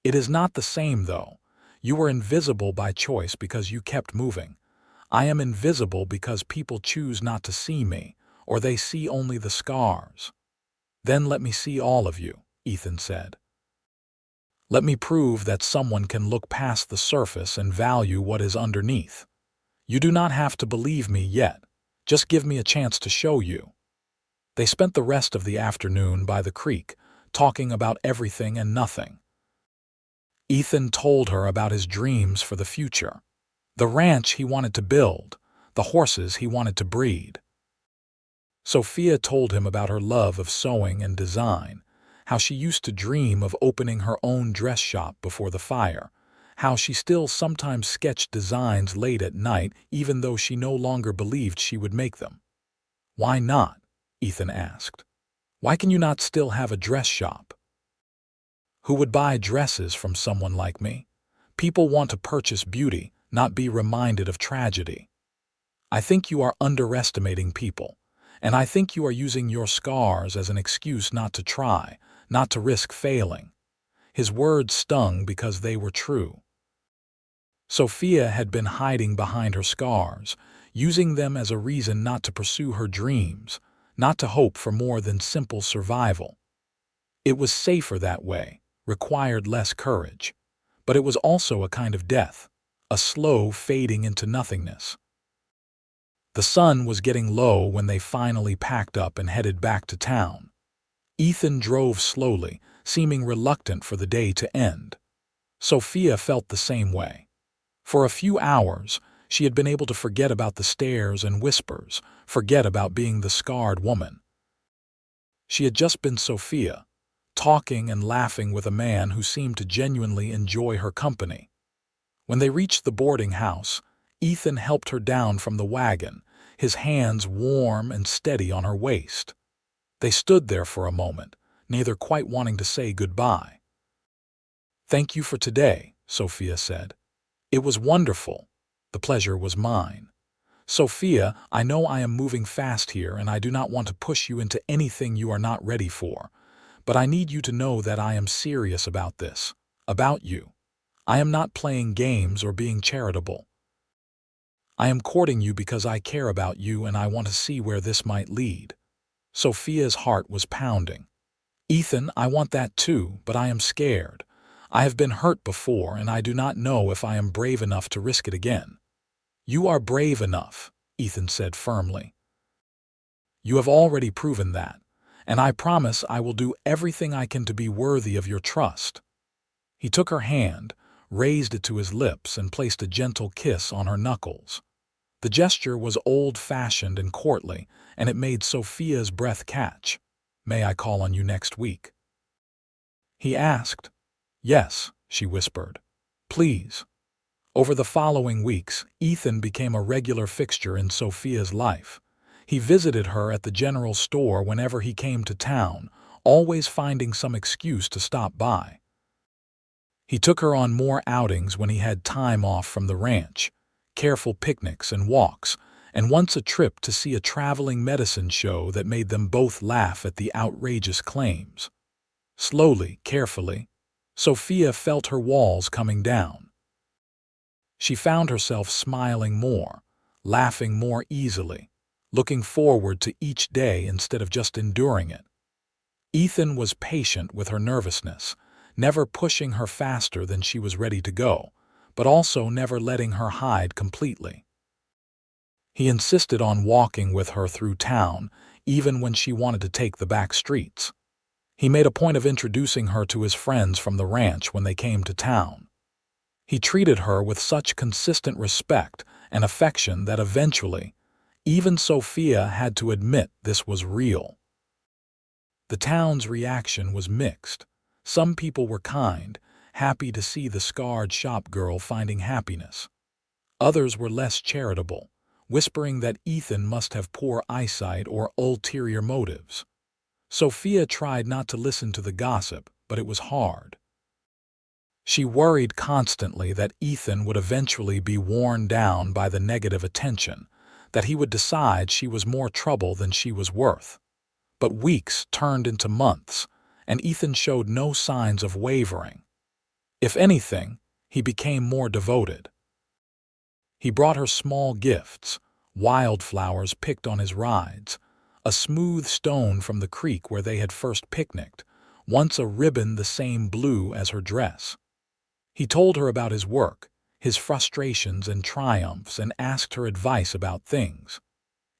It is not the same, though. You were invisible by choice because you kept moving. I am invisible because people choose not to see me, or they see only the scars. Then let me see all of you, Ethan said. Let me prove that someone can look past the surface and value what is underneath. You do not have to believe me yet. Just give me a chance to show you. They spent the rest of the afternoon by the creek, talking about everything and nothing. Ethan told her about his dreams for the future. The ranch he wanted to build, the horses he wanted to breed. Sophia told him about her love of sewing and design, how she used to dream of opening her own dress shop before the fire, how she still sometimes sketched designs late at night even though she no longer believed she would make them. Why not? Ethan asked. Why can you not still have a dress shop? Who would buy dresses from someone like me? People want to purchase beauty, not be reminded of tragedy. I think you are underestimating people, and I think you are using your scars as an excuse not to try, not to risk failing. His words stung because they were true. Sophia had been hiding behind her scars, using them as a reason not to pursue her dreams, not to hope for more than simple survival. It was safer that way, required less courage, but it was also a kind of death, a slow fading into nothingness. The sun was getting low when they finally packed up and headed back to town. Ethan drove slowly, seeming reluctant for the day to end. Sophia felt the same way. For a few hours, she had been able to forget about the stares and whispers, forget about being the scarred woman. She had just been Sophia, talking and laughing with a man who seemed to genuinely enjoy her company. When they reached the boarding house, Ethan helped her down from the wagon, his hands warm and steady on her waist. They stood there for a moment, neither quite wanting to say goodbye. "Thank you for today," Sophia said. "It was wonderful. The pleasure was mine. Sophia, I know I am moving fast here and I do not want to push you into anything you are not ready for, but I need you to know that I am serious about this, about you. I am not playing games or being charitable. I am courting you because I care about you and I want to see where this might lead." Sophia's heart was pounding. "Ethan, I want that too, but I am scared. I have been hurt before and I do not know if I am brave enough to risk it again." "You are brave enough," Ethan said firmly. "You have already proven that, and I promise I will do everything I can to be worthy of your trust." He took her hand, raised it to his lips, and placed a gentle kiss on her knuckles. The gesture was old-fashioned and courtly, and it made Sophia's breath catch. "May I call on you next week?" he asked. "Yes," she whispered. "Please." Over the following weeks, Ethan became a regular fixture in Sophia's life. He visited her at the general store whenever he came to town, always finding some excuse to stop by. He took her on more outings when he had time off from the ranch, careful picnics and walks, and once a trip to see a traveling medicine show that made them both laugh at the outrageous claims. Slowly, carefully, Sophia felt her walls coming down. She found herself smiling more, laughing more easily, looking forward to each day instead of just enduring it. Ethan was patient with her nervousness, never pushing her faster than she was ready to go, but also never letting her hide completely. He insisted on walking with her through town, even when she wanted to take the back streets. He made a point of introducing her to his friends from the ranch when they came to town. He treated her with such consistent respect and affection that eventually, even Sophia had to admit this was real. The town's reaction was mixed. Some people were kind, happy to see the scarred shop girl finding happiness. Others were less charitable, whispering that Ethan must have poor eyesight or ulterior motives. Sophia tried not to listen to the gossip, but it was hard. She worried constantly that Ethan would eventually be worn down by the negative attention, that he would decide she was more trouble than she was worth. But weeks turned into months, and Ethan showed no signs of wavering. If anything, he became more devoted. He brought her small gifts, wildflowers picked on his rides, a smooth stone from the creek where they had first picnicked, once a ribbon the same blue as her dress. He told her about his work, his frustrations and triumphs, and asked her advice about things.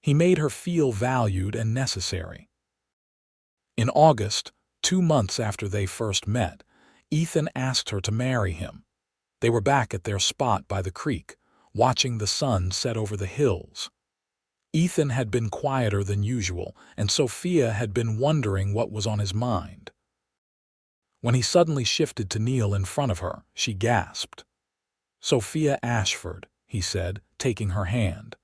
He made her feel valued and necessary. In August, 2 months after they first met, Ethan asked her to marry him. They were back at their spot by the creek, watching the sun set over the hills. Ethan had been quieter than usual, and Sophia had been wondering what was on his mind. When he suddenly shifted to kneel in front of her, she gasped. "Sophia Ashford," he said, taking her hand.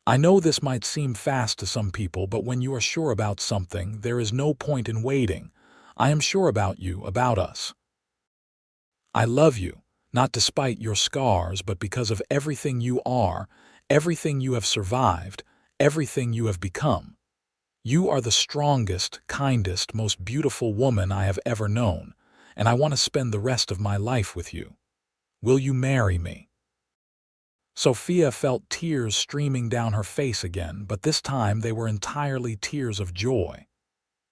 "I know this might seem fast to some people, but when you are sure about something, there is no point in waiting. I am sure about you, about us. I love you, not despite your scars, but because of everything you are, everything you have survived, everything you have become. You are the strongest, kindest, most beautiful woman I have ever known, and I want to spend the rest of my life with you. Will you marry me?" Sophia felt tears streaming down her face again, but this time they were entirely tears of joy.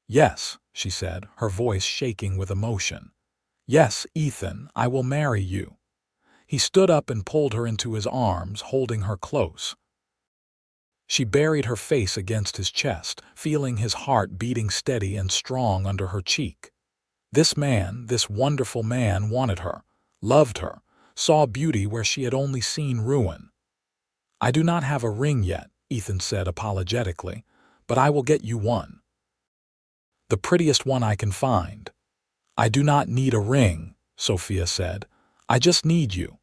"Yes," she said, her voice shaking with emotion. "Yes, Ethan, I will marry you." He stood up and pulled her into his arms, holding her close. She buried her face against his chest, feeling his heart beating steady and strong under her cheek. This man, this wonderful man, wanted her, loved her, saw beauty where she had only seen ruin. "I do not have a ring yet," Ethan said apologetically, "but I will get you one. The prettiest one I can find." "I do not need a ring," Sophia said. "I just need you."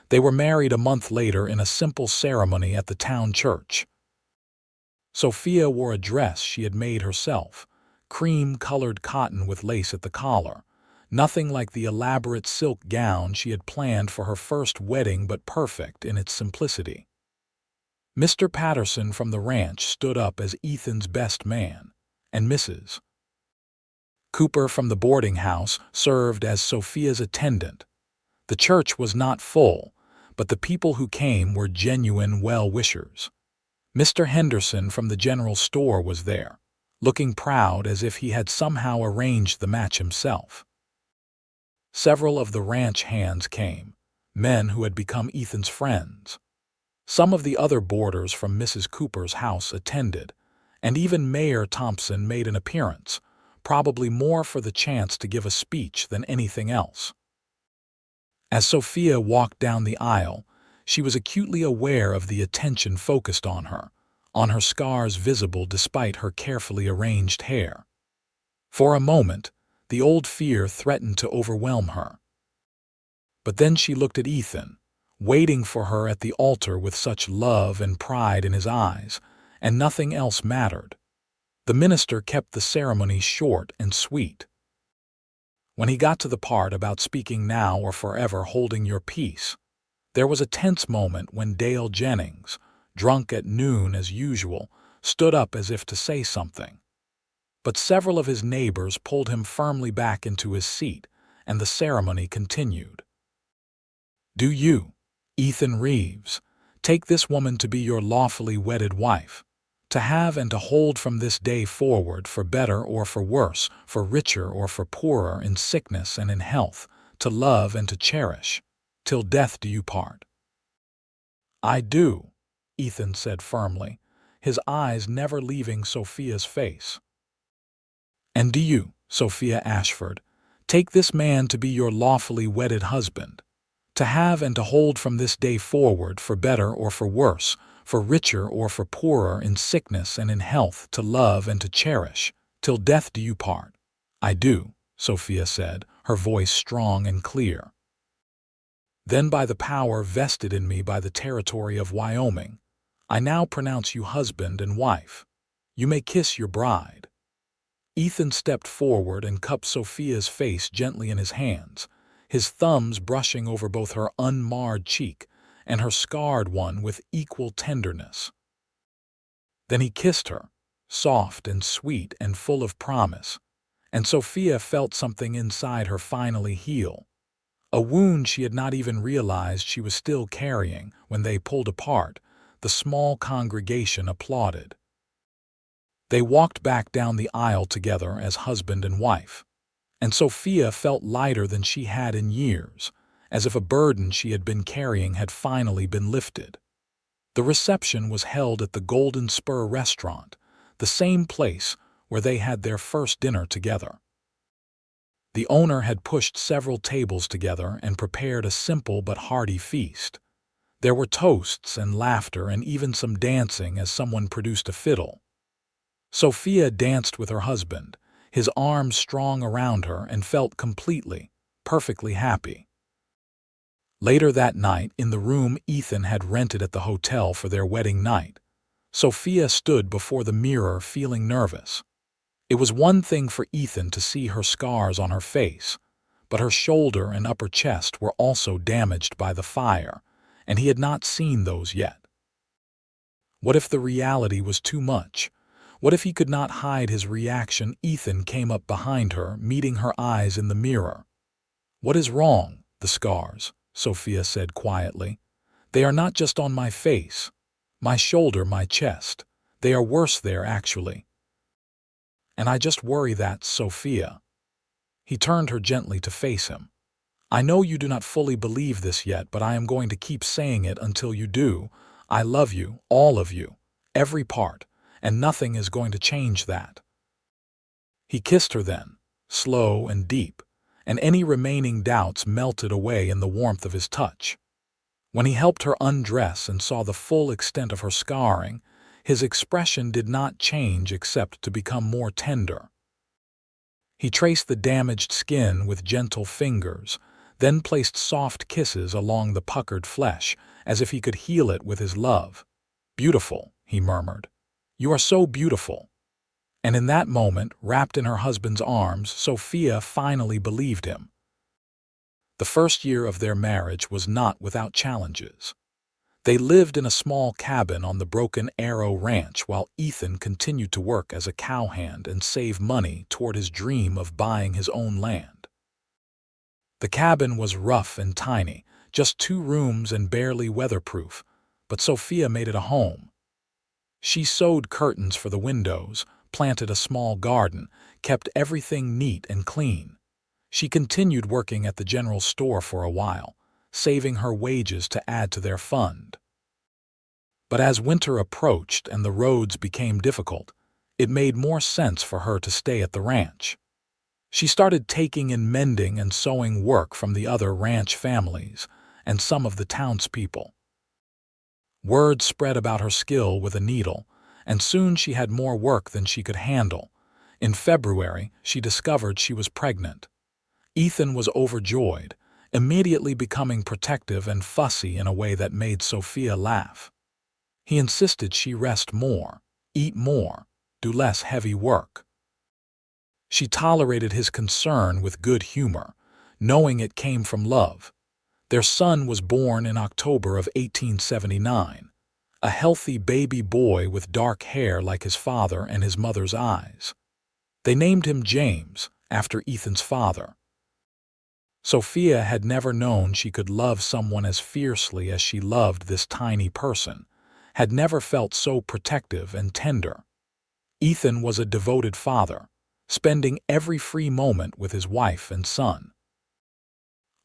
They were married a month later in a simple ceremony at the town church. Sophia wore a dress she had made herself, cream-colored cotton with lace at the collar, nothing like the elaborate silk gown she had planned for her first wedding, but perfect in its simplicity. Mr. Patterson from the ranch stood up as Ethan's best man, and Mrs. Cooper from the boarding house served as Sophia's attendant. The church was not full, but the people who came were genuine well-wishers. Mr. Henderson from the general store was there, looking proud as if he had somehow arranged the match himself. Several of the ranch hands came, men who had become Ethan's friends. Some of the other boarders from Mrs. Cooper's house attended, and even Mayor Thompson made an appearance, probably more for the chance to give a speech than anything else. As Sophia walked down the aisle, she was acutely aware of the attention focused on her scars visible despite her carefully arranged hair. For a moment, the old fear threatened to overwhelm her. But then she looked at Ethan, waiting for her at the altar with such love and pride in his eyes, and nothing else mattered. The minister kept the ceremony short and sweet. When he got to the part about speaking now or forever holding your peace, there was a tense moment when Dale Jennings, drunk at noon as usual, stood up as if to say something. But several of his neighbors pulled him firmly back into his seat, and the ceremony continued. "Do you, Ethan Reeves, take this woman to be your lawfully wedded wife, to have and to hold from this day forward for better or for worse, for richer or for poorer, in sickness and in health, to love and to cherish, till death do you part?" "I do," Ethan said firmly, his eyes never leaving Sophia's face. "And do you, Sophia Ashford, take this man to be your lawfully wedded husband, to have and to hold from this day forward for better or for worse, for richer or for poorer, in sickness and in health, to love and to cherish, till death do you part?" "I do," Sophia said, her voice strong and clear. "Then by the power vested in me by the territory of Wyoming, I now pronounce you husband and wife. You may kiss your bride." Ethan stepped forward and cupped Sophia's face gently in his hands, his thumbs brushing over both her unmarred cheek and her scarred one with equal tenderness. Then he kissed her, soft and sweet and full of promise, and Sophia felt something inside her finally heal, a wound she had not even realized she was still carrying. When they pulled apart, the small congregation applauded. They walked back down the aisle together as husband and wife, and Sophia felt lighter than she had in years, as if a burden she had been carrying had finally been lifted. The reception was held at the Golden Spur restaurant, the same place where they had their first dinner together. The owner had pushed several tables together and prepared a simple but hearty feast. There were toasts and laughter and even some dancing as someone produced a fiddle. Sophia danced with her husband, his arms strong around her, and felt completely, perfectly happy. Later that night, in the room Ethan had rented at the hotel for their wedding night, Sophia stood before the mirror feeling nervous. It was one thing for Ethan to see her scars on her face, but her shoulder and upper chest were also damaged by the fire, and he had not seen those yet. What if the reality was too much? What if he could not hide his reaction? Ethan came up behind her, meeting her eyes in the mirror. "What is wrong?" "The scars," Sophia said quietly. "They are not just on my face, my shoulder, my chest. They are worse there, actually. And I just worry that, Sophia." He turned her gently to face him. "I know you do not fully believe this yet, but I am going to keep saying it until you do. I love you, all of you, every part, and nothing is going to change that." He kissed her then, slow and deep, and any remaining doubts melted away in the warmth of his touch. When he helped her undress and saw the full extent of her scarring, his expression did not change except to become more tender. He traced the damaged skin with gentle fingers, then placed soft kisses along the puckered flesh, as if he could heal it with his love. "Beautiful," he murmured. "You are so beautiful." And in that moment, wrapped in her husband's arms, Sophia finally believed him. The first year of their marriage was not without challenges. They lived in a small cabin on the Broken Arrow Ranch while Ethan continued to work as a cowhand and save money toward his dream of buying his own land. The cabin was rough and tiny, just 2 rooms and barely weatherproof, but Sophia made it a home. She sewed curtains for the windows, planted a small garden, kept everything neat and clean. She continued working at the general store for a while, saving her wages to add to their fund. But as winter approached and the roads became difficult, it made more sense for her to stay at the ranch. She started taking in mending and sewing work from the other ranch families and some of the townspeople. Word spread about her skill with a needle, and soon she had more work than she could handle. In February, she discovered she was pregnant. Ethan was overjoyed, immediately becoming protective and fussy in a way that made Sophia laugh. He insisted she rest more, eat more, do less heavy work. She tolerated his concern with good humor, knowing it came from love. Their son was born in October of 1879, a healthy baby boy with dark hair like his father and his mother's eyes. They named him James, after Ethan's father. Sophia had never known she could love someone as fiercely as she loved this tiny person, had never felt so protective and tender. Ethan was a devoted father, spending every free moment with his wife and son.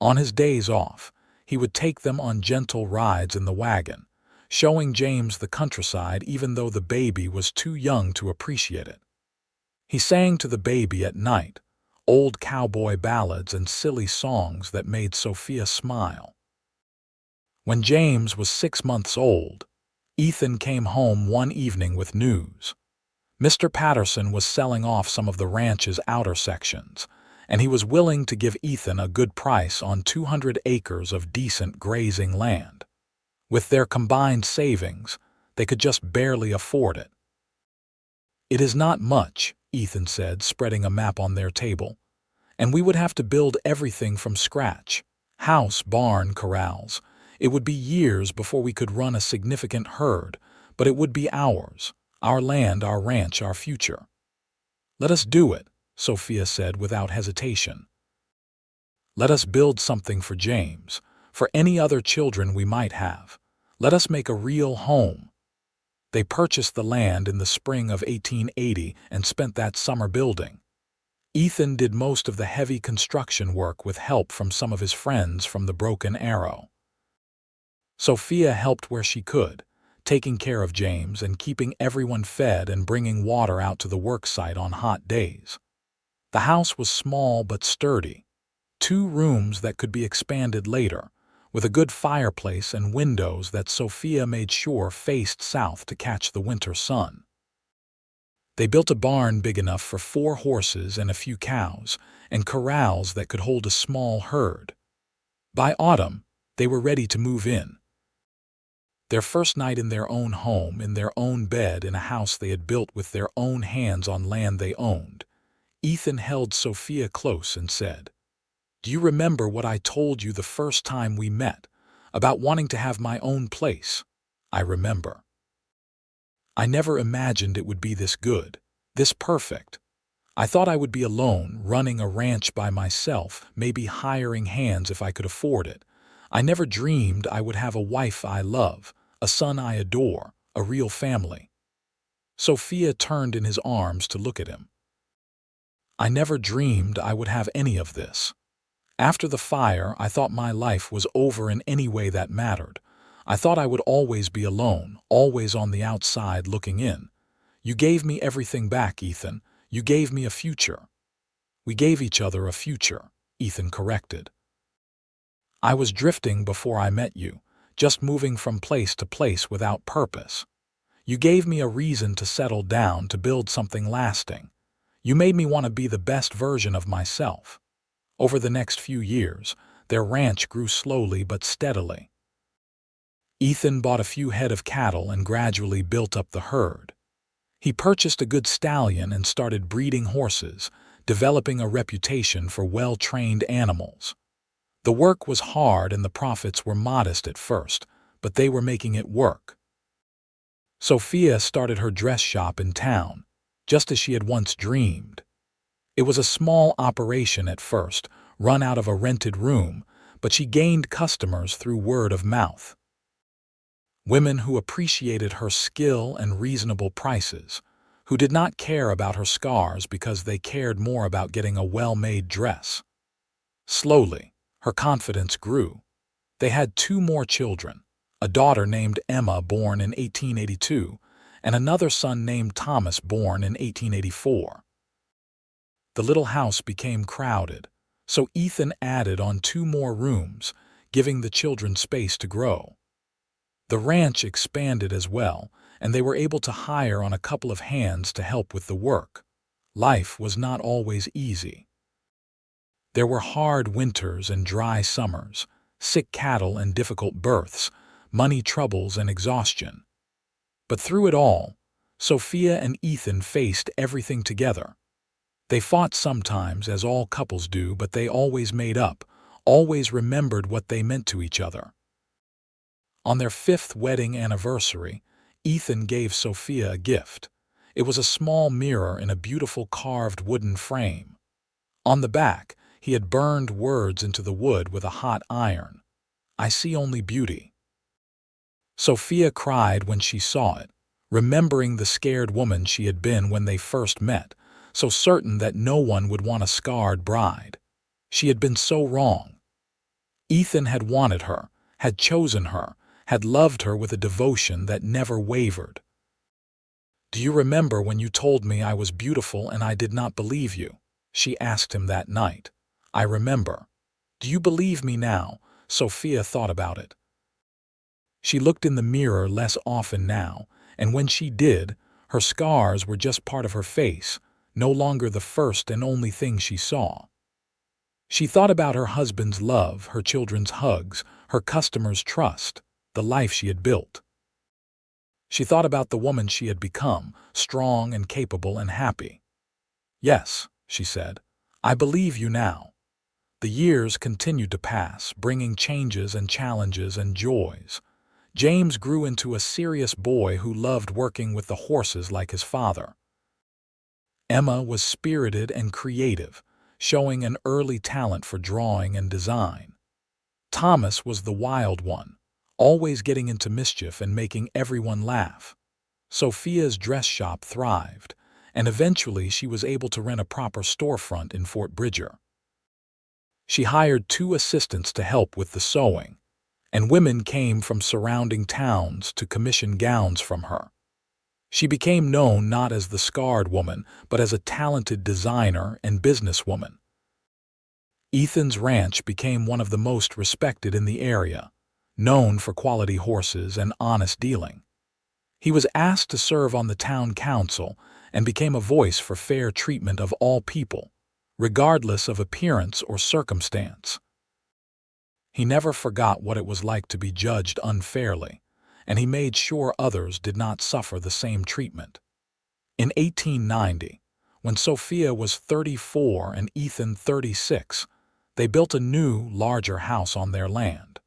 On his days off, he would take them on gentle rides in the wagon, showing James the countryside even though the baby was too young to appreciate it. He sang to the baby at night, old cowboy ballads and silly songs that made Sophia smile. When James was 6 months old, Ethan came home one evening with news. Mr. Patterson was selling off some of the ranch's outer sections, and he was willing to give Ethan a good price on 200 acres of decent grazing land. With their combined savings, they could just barely afford it. "It is not much," Ethan said, spreading a map on their table, "and we would have to build everything from scratch. House, barn, corrals. It would be years before we could run a significant herd, but it would be ours, our land, our ranch, our future." "Let us do it," Sophia said without hesitation. "Let us build something for James, for any other children we might have. Let us make a real home." They purchased the land in the spring of 1880 and spent that summer building. Ethan did most of the heavy construction work with help from some of his friends from the Broken Arrow. Sophia helped where she could, taking care of James and keeping everyone fed and bringing water out to the work site on hot days. The house was small but sturdy, 2 rooms that could be expanded later, with a good fireplace and windows that Sophia made sure faced south to catch the winter sun. They built a barn big enough for 4 horses and a few cows, and corrals that could hold a small herd. By autumn, they were ready to move in. Their first night in their own home, in their own bed in a house they had built with their own hands on land they owned, Ethan held Sophia close and said, "Do you remember what I told you the first time we met, about wanting to have my own place?" "I remember. I never imagined it would be this good, this perfect. I thought I would be alone, running a ranch by myself, maybe hiring hands if I could afford it. I never dreamed I would have a wife I love, a son I adore, a real family." Sophia turned in his arms to look at him. "I never dreamed I would have any of this. After the fire, I thought my life was over in any way that mattered. I thought I would always be alone, always on the outside looking in. You gave me everything back, Ethan. You gave me a future." "We gave each other a future," Ethan corrected. "I was drifting before I met you, just moving from place to place without purpose. You gave me a reason to settle down, to build something lasting. You made me want to be the best version of myself." Over the next few years, their ranch grew slowly but steadily. Ethan bought a few head of cattle and gradually built up the herd. He purchased a good stallion and started breeding horses, developing a reputation for well-trained animals. The work was hard and the profits were modest at first, but they were making it work. Sophia started her dress shop in town, just as she had once dreamed. It was a small operation at first, run out of a rented room, but she gained customers through word of mouth. Women who appreciated her skill and reasonable prices, who did not care about her scars because they cared more about getting a well-made dress. Slowly, her confidence grew. They had 2 more children, a daughter named Emma born in 1882, and another son named Thomas born in 1884. The little house became crowded, so Ethan added on 2 more rooms, giving the children space to grow. The ranch expanded as well, and they were able to hire on a couple of hands to help with the work. Life was not always easy. There were hard winters and dry summers, sick cattle and difficult births, money troubles and exhaustion. But through it all, Sophia and Ethan faced everything together. They fought sometimes, as all couples do, but they always made up, always remembered what they meant to each other. On their 5th wedding anniversary, Ethan gave Sophia a gift. It was a small mirror in a beautiful carved wooden frame. On the back, he had burned words into the wood with a hot iron. "I see only beauty." Sophia cried when she saw it, remembering the scared woman she had been when they first met, so certain that no one would want a scarred bride. She had been so wrong. Ethan had wanted her, had chosen her, had loved her with a devotion that never wavered. "Do you remember when you told me I was beautiful and I did not believe you?" she asked him that night. "I remember. Do you believe me now?" Sophia thought about it. She looked in the mirror less often now, and when she did, her scars were just part of her face, no longer the first and only thing she saw. She thought about her husband's love, her children's hugs, her customers' trust, the life she had built. She thought about the woman she had become, strong and capable and happy. "Yes," she said, "I believe you now." The years continued to pass, bringing changes and challenges and joys. James grew into a serious boy who loved working with the horses like his father. Emma was spirited and creative, showing an early talent for drawing and design. Thomas was the wild one, always getting into mischief and making everyone laugh. Sophia's dress shop thrived, and eventually she was able to rent a proper storefront in Fort Bridger. She hired 2 assistants to help with the sewing, and women came from surrounding towns to commission gowns from her. She became known not as the scarred woman, but as a talented designer and businesswoman. Ethan's ranch became one of the most respected in the area, known for quality horses and honest dealing. He was asked to serve on the town council and became a voice for fair treatment of all people, regardless of appearance or circumstance. He never forgot what it was like to be judged unfairly, and he made sure others did not suffer the same treatment. In 1890, when Sophia was 34 and Ethan 36, they built a new, larger house on their land.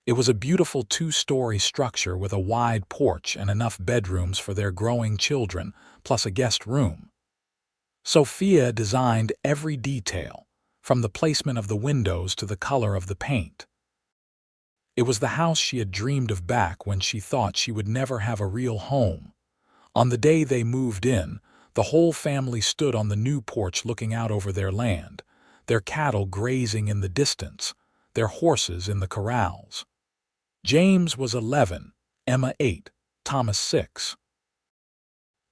It was a beautiful 2-story structure with a wide porch and enough bedrooms for their growing children, plus a guest room. Sophia designed every detail, from the placement of the windows to the color of the paint. It was the house she had dreamed of back when she thought she would never have a real home. On the day they moved in, the whole family stood on the new porch looking out over their land, their cattle grazing in the distance, their horses in the corrals. James was 11, Emma 8, Thomas 6.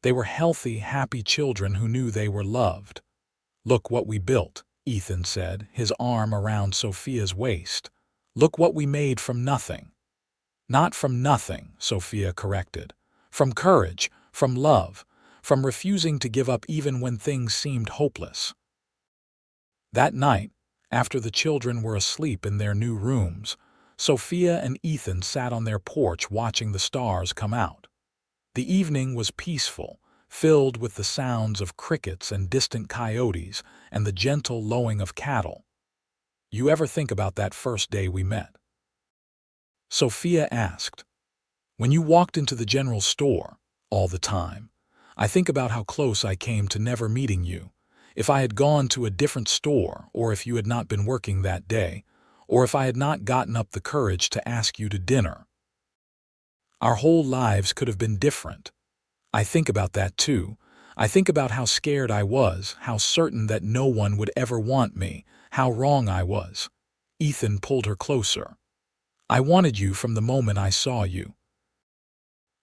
They were healthy, happy children who knew they were loved. "Look what we built," Ethan said, his arm around Sophia's waist. "Look what we made from nothing." "Not from nothing," Sophia corrected. "From courage, from love, from refusing to give up even when things seemed hopeless." That night, after the children were asleep in their new rooms, Sophia and Ethan sat on their porch watching the stars come out. The evening was peaceful, filled with the sounds of crickets and distant coyotes and the gentle lowing of cattle. "You ever think about that first day we met?" Sophia asked. "When you walked into the general store, all the time, I think about how close I came to never meeting you. If I had gone to a different store, or if you had not been working that day, or if I had not gotten up the courage to ask you to dinner. Our whole lives could have been different. I think about that too. I think about how scared I was, how certain that no one would ever want me, how wrong I was." Ethan pulled her closer. "I wanted you from the moment I saw you.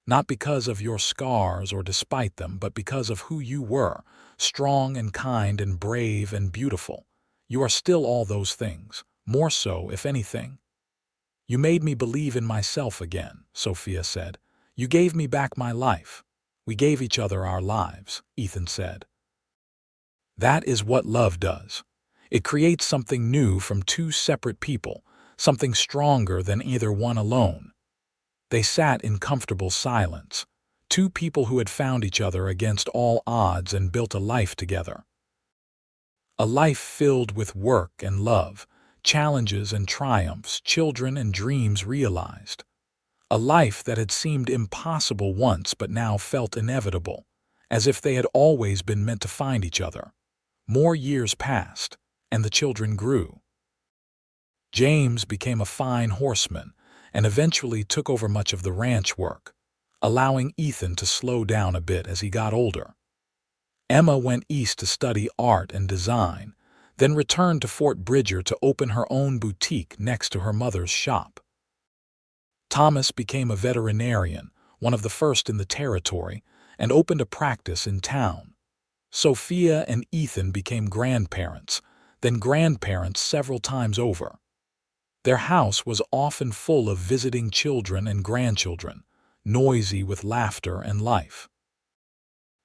Not because of your scars or despite them, but because of who you were, strong and kind and brave and beautiful. You are still all those things, more so, if anything. You made me believe in myself again," Sophia said. "You gave me back my life. We gave each other our lives," Ethan said. "That is what love does. It creates something new from 2 separate people, something stronger than either one alone." They sat in comfortable silence, 2 people who had found each other against all odds and built a life together. A life filled with work and love, challenges and triumphs, children and dreams realized. A life that had seemed impossible once but now felt inevitable, as if they had always been meant to find each other. More years passed, and the children grew. James became a fine horseman and eventually took over much of the ranch work, allowing Ethan to slow down a bit as he got older. Emma went east to study art and design, then returned to Fort Bridger to open her own boutique next to her mother's shop. Thomas became a veterinarian, one of the first in the territory, and opened a practice in town. Sophia and Ethan became grandparents, then grandparents several times over. Their house was often full of visiting children and grandchildren, noisy with laughter and life.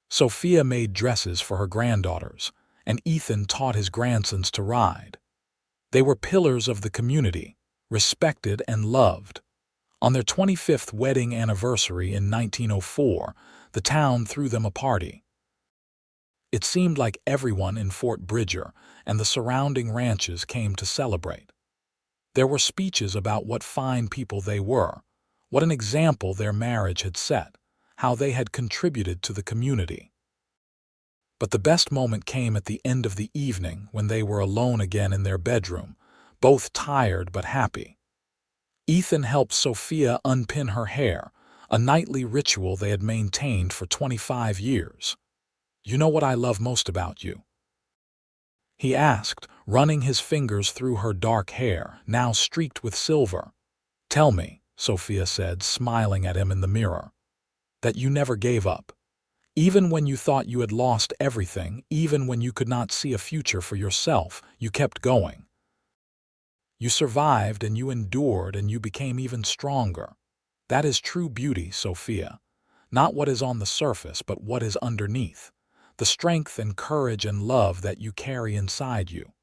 Sophia made dresses for her granddaughters, and Ethan taught his grandsons to ride. They were pillars of the community, respected and loved. On their 25th wedding anniversary in 1904, the town threw them a party. It seemed like everyone in Fort Bridger and the surrounding ranches came to celebrate. There were speeches about what fine people they were, what an example their marriage had set, how they had contributed to the community. But the best moment came at the end of the evening when they were alone again in their bedroom, both tired but happy. Ethan helped Sophia unpin her hair, a nightly ritual they had maintained for 25 years. "You know what I love most about you?" he asked, running his fingers through her dark hair, now streaked with silver. "Tell me," Sophia said, smiling at him in the mirror, "that you never gave up. Even when you thought you had lost everything, even when you could not see a future for yourself, you kept going. You survived and you endured and you became even stronger. That is true beauty, Sophia. Not what is on the surface, but what is underneath. The strength and courage and love that you carry inside you."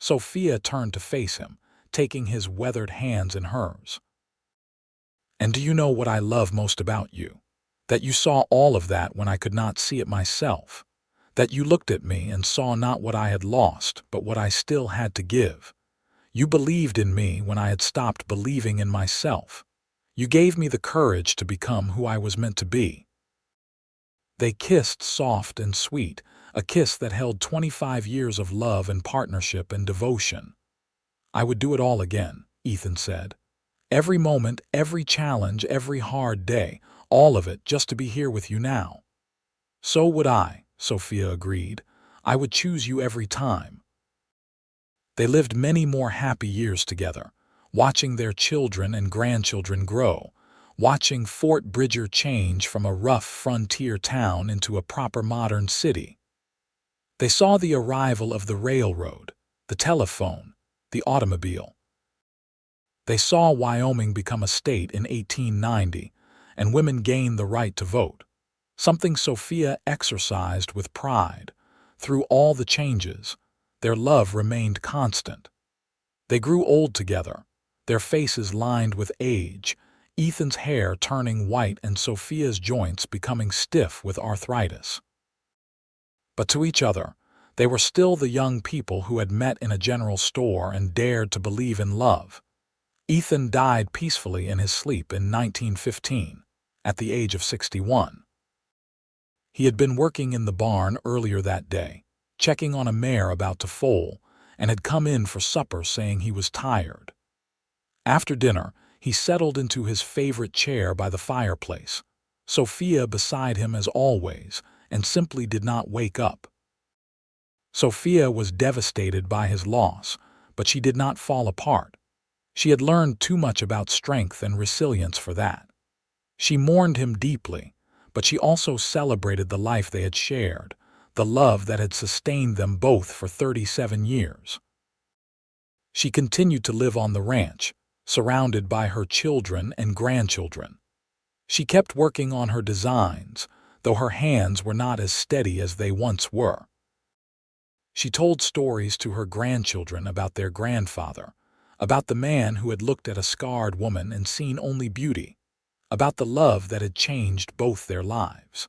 Sophia turned to face him, taking his weathered hands in hers. "And do you know what I love most about you? That you saw all of that when I could not see it myself. That you looked at me and saw not what I had lost, but what I still had to give. You believed in me when I had stopped believing in myself. You gave me the courage to become who I was meant to be." They kissed soft and sweet, a kiss that held 25 years of love and partnership and devotion. "I would do it all again," Ethan said. "Every moment, every challenge, every hard day, all of it just to be here with you now." "So would I," Sophia agreed. "I would choose you every time." They lived many more happy years together, watching their children and grandchildren grow, watching Fort Bridger change from a rough frontier town into a proper modern city. They saw the arrival of the railroad, the telephone, the automobile. They saw Wyoming become a state in 1890, and women gain the right to vote, something Sophia exercised with pride. Through all the changes, their love remained constant. They grew old together, their faces lined with age, Ethan's hair turning white and Sophia's joints becoming stiff with arthritis. But to each other, they were still the young people who had met in a general store and dared to believe in love. Ethan died peacefully in his sleep in 1915, at the age of 61. He had been working in the barn earlier that day, checking on a mare about to foal, and had come in for supper saying he was tired. After dinner, he settled into his favorite chair by the fireplace, Sophia beside him as always, and simply did not wake up. Sophia was devastated by his loss, but she did not fall apart. She had learned too much about strength and resilience for that. She mourned him deeply, but she also celebrated the life they had shared, the love that had sustained them both for 37 years. She continued to live on the ranch, surrounded by her children and grandchildren. She kept working on her designs, though her hands were not as steady as they once were. She told stories to her grandchildren about their grandfather, about the man who had looked at a scarred woman and seen only beauty, about the love that had changed both their lives.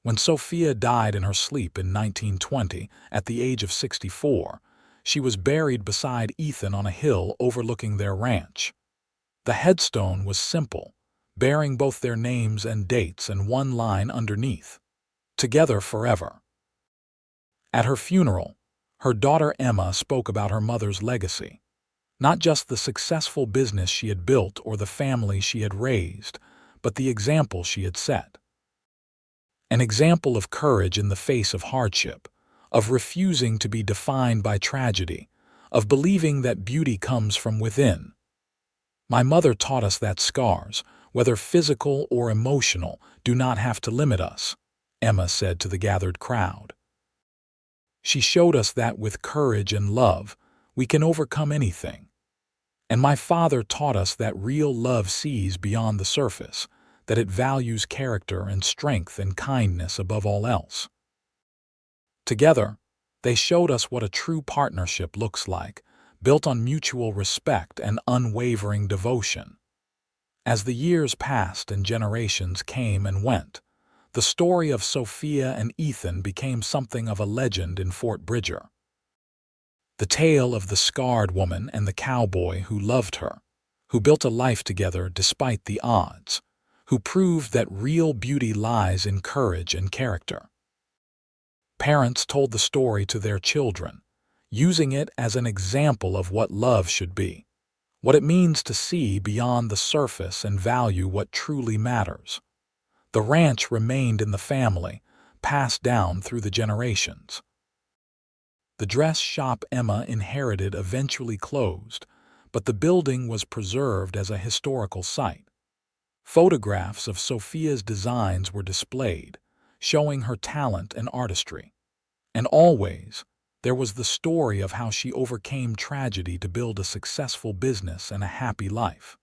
When Sophia died in her sleep in 1920, at the age of 64, she was buried beside Ethan on a hill overlooking their ranch. The headstone was simple, bearing both their names and dates and one line underneath: "Together forever." At her funeral, her daughter Emma spoke about her mother's legacy, not just the successful business she had built or the family she had raised, but the example she had set. An example of courage in the face of hardship, of refusing to be defined by tragedy, of believing that beauty comes from within. "My mother taught us that scars, whether physical or emotional, do not have to limit us," Emma said to the gathered crowd. "She showed us that with courage and love, we can overcome anything. And my father taught us that real love sees beyond the surface, that it values character and strength and kindness above all else." Together, they showed us what a true partnership looks like, built on mutual respect and unwavering devotion. As the years passed and generations came and went, the story of Sophia and Ethan became something of a legend in Fort Bridger. The tale of the scarred woman and the cowboy who loved her, who built a life together despite the odds, who proved that real beauty lies in courage and character. Parents told the story to their children, using it as an example of what love should be, what it means to see beyond the surface and value what truly matters. The ranch remained in the family, passed down through the generations. The dress shop Emma inherited eventually closed, but the building was preserved as a historical site. Photographs of Sophia's designs were displayed, showing her talent and artistry. And always, there was the story of how she overcame tragedy to build a successful business and a happy life.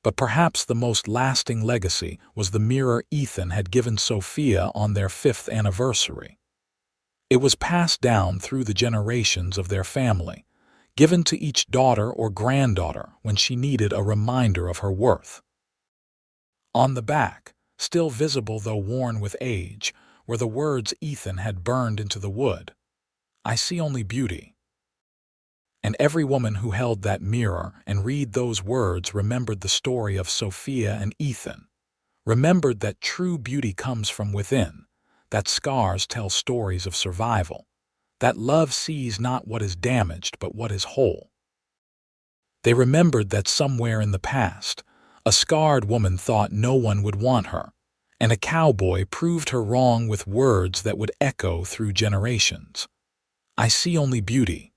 But perhaps the most lasting legacy was the mirror Ethan had given Sophia on their 5th anniversary. It was passed down through the generations of their family, given to each daughter or granddaughter when she needed a reminder of her worth. On the back, still visible though worn with age, were the words Ethan had burned into the wood: "I see only beauty." And every woman who held that mirror and read those words remembered the story of Sophia and Ethan, remembered that true beauty comes from within, that scars tell stories of survival, that love sees not what is damaged but what is whole. They remembered that somewhere in the past, a scarred woman thought no one would want her, and a cowboy proved her wrong with words that would echo through generations. "I see only beauty."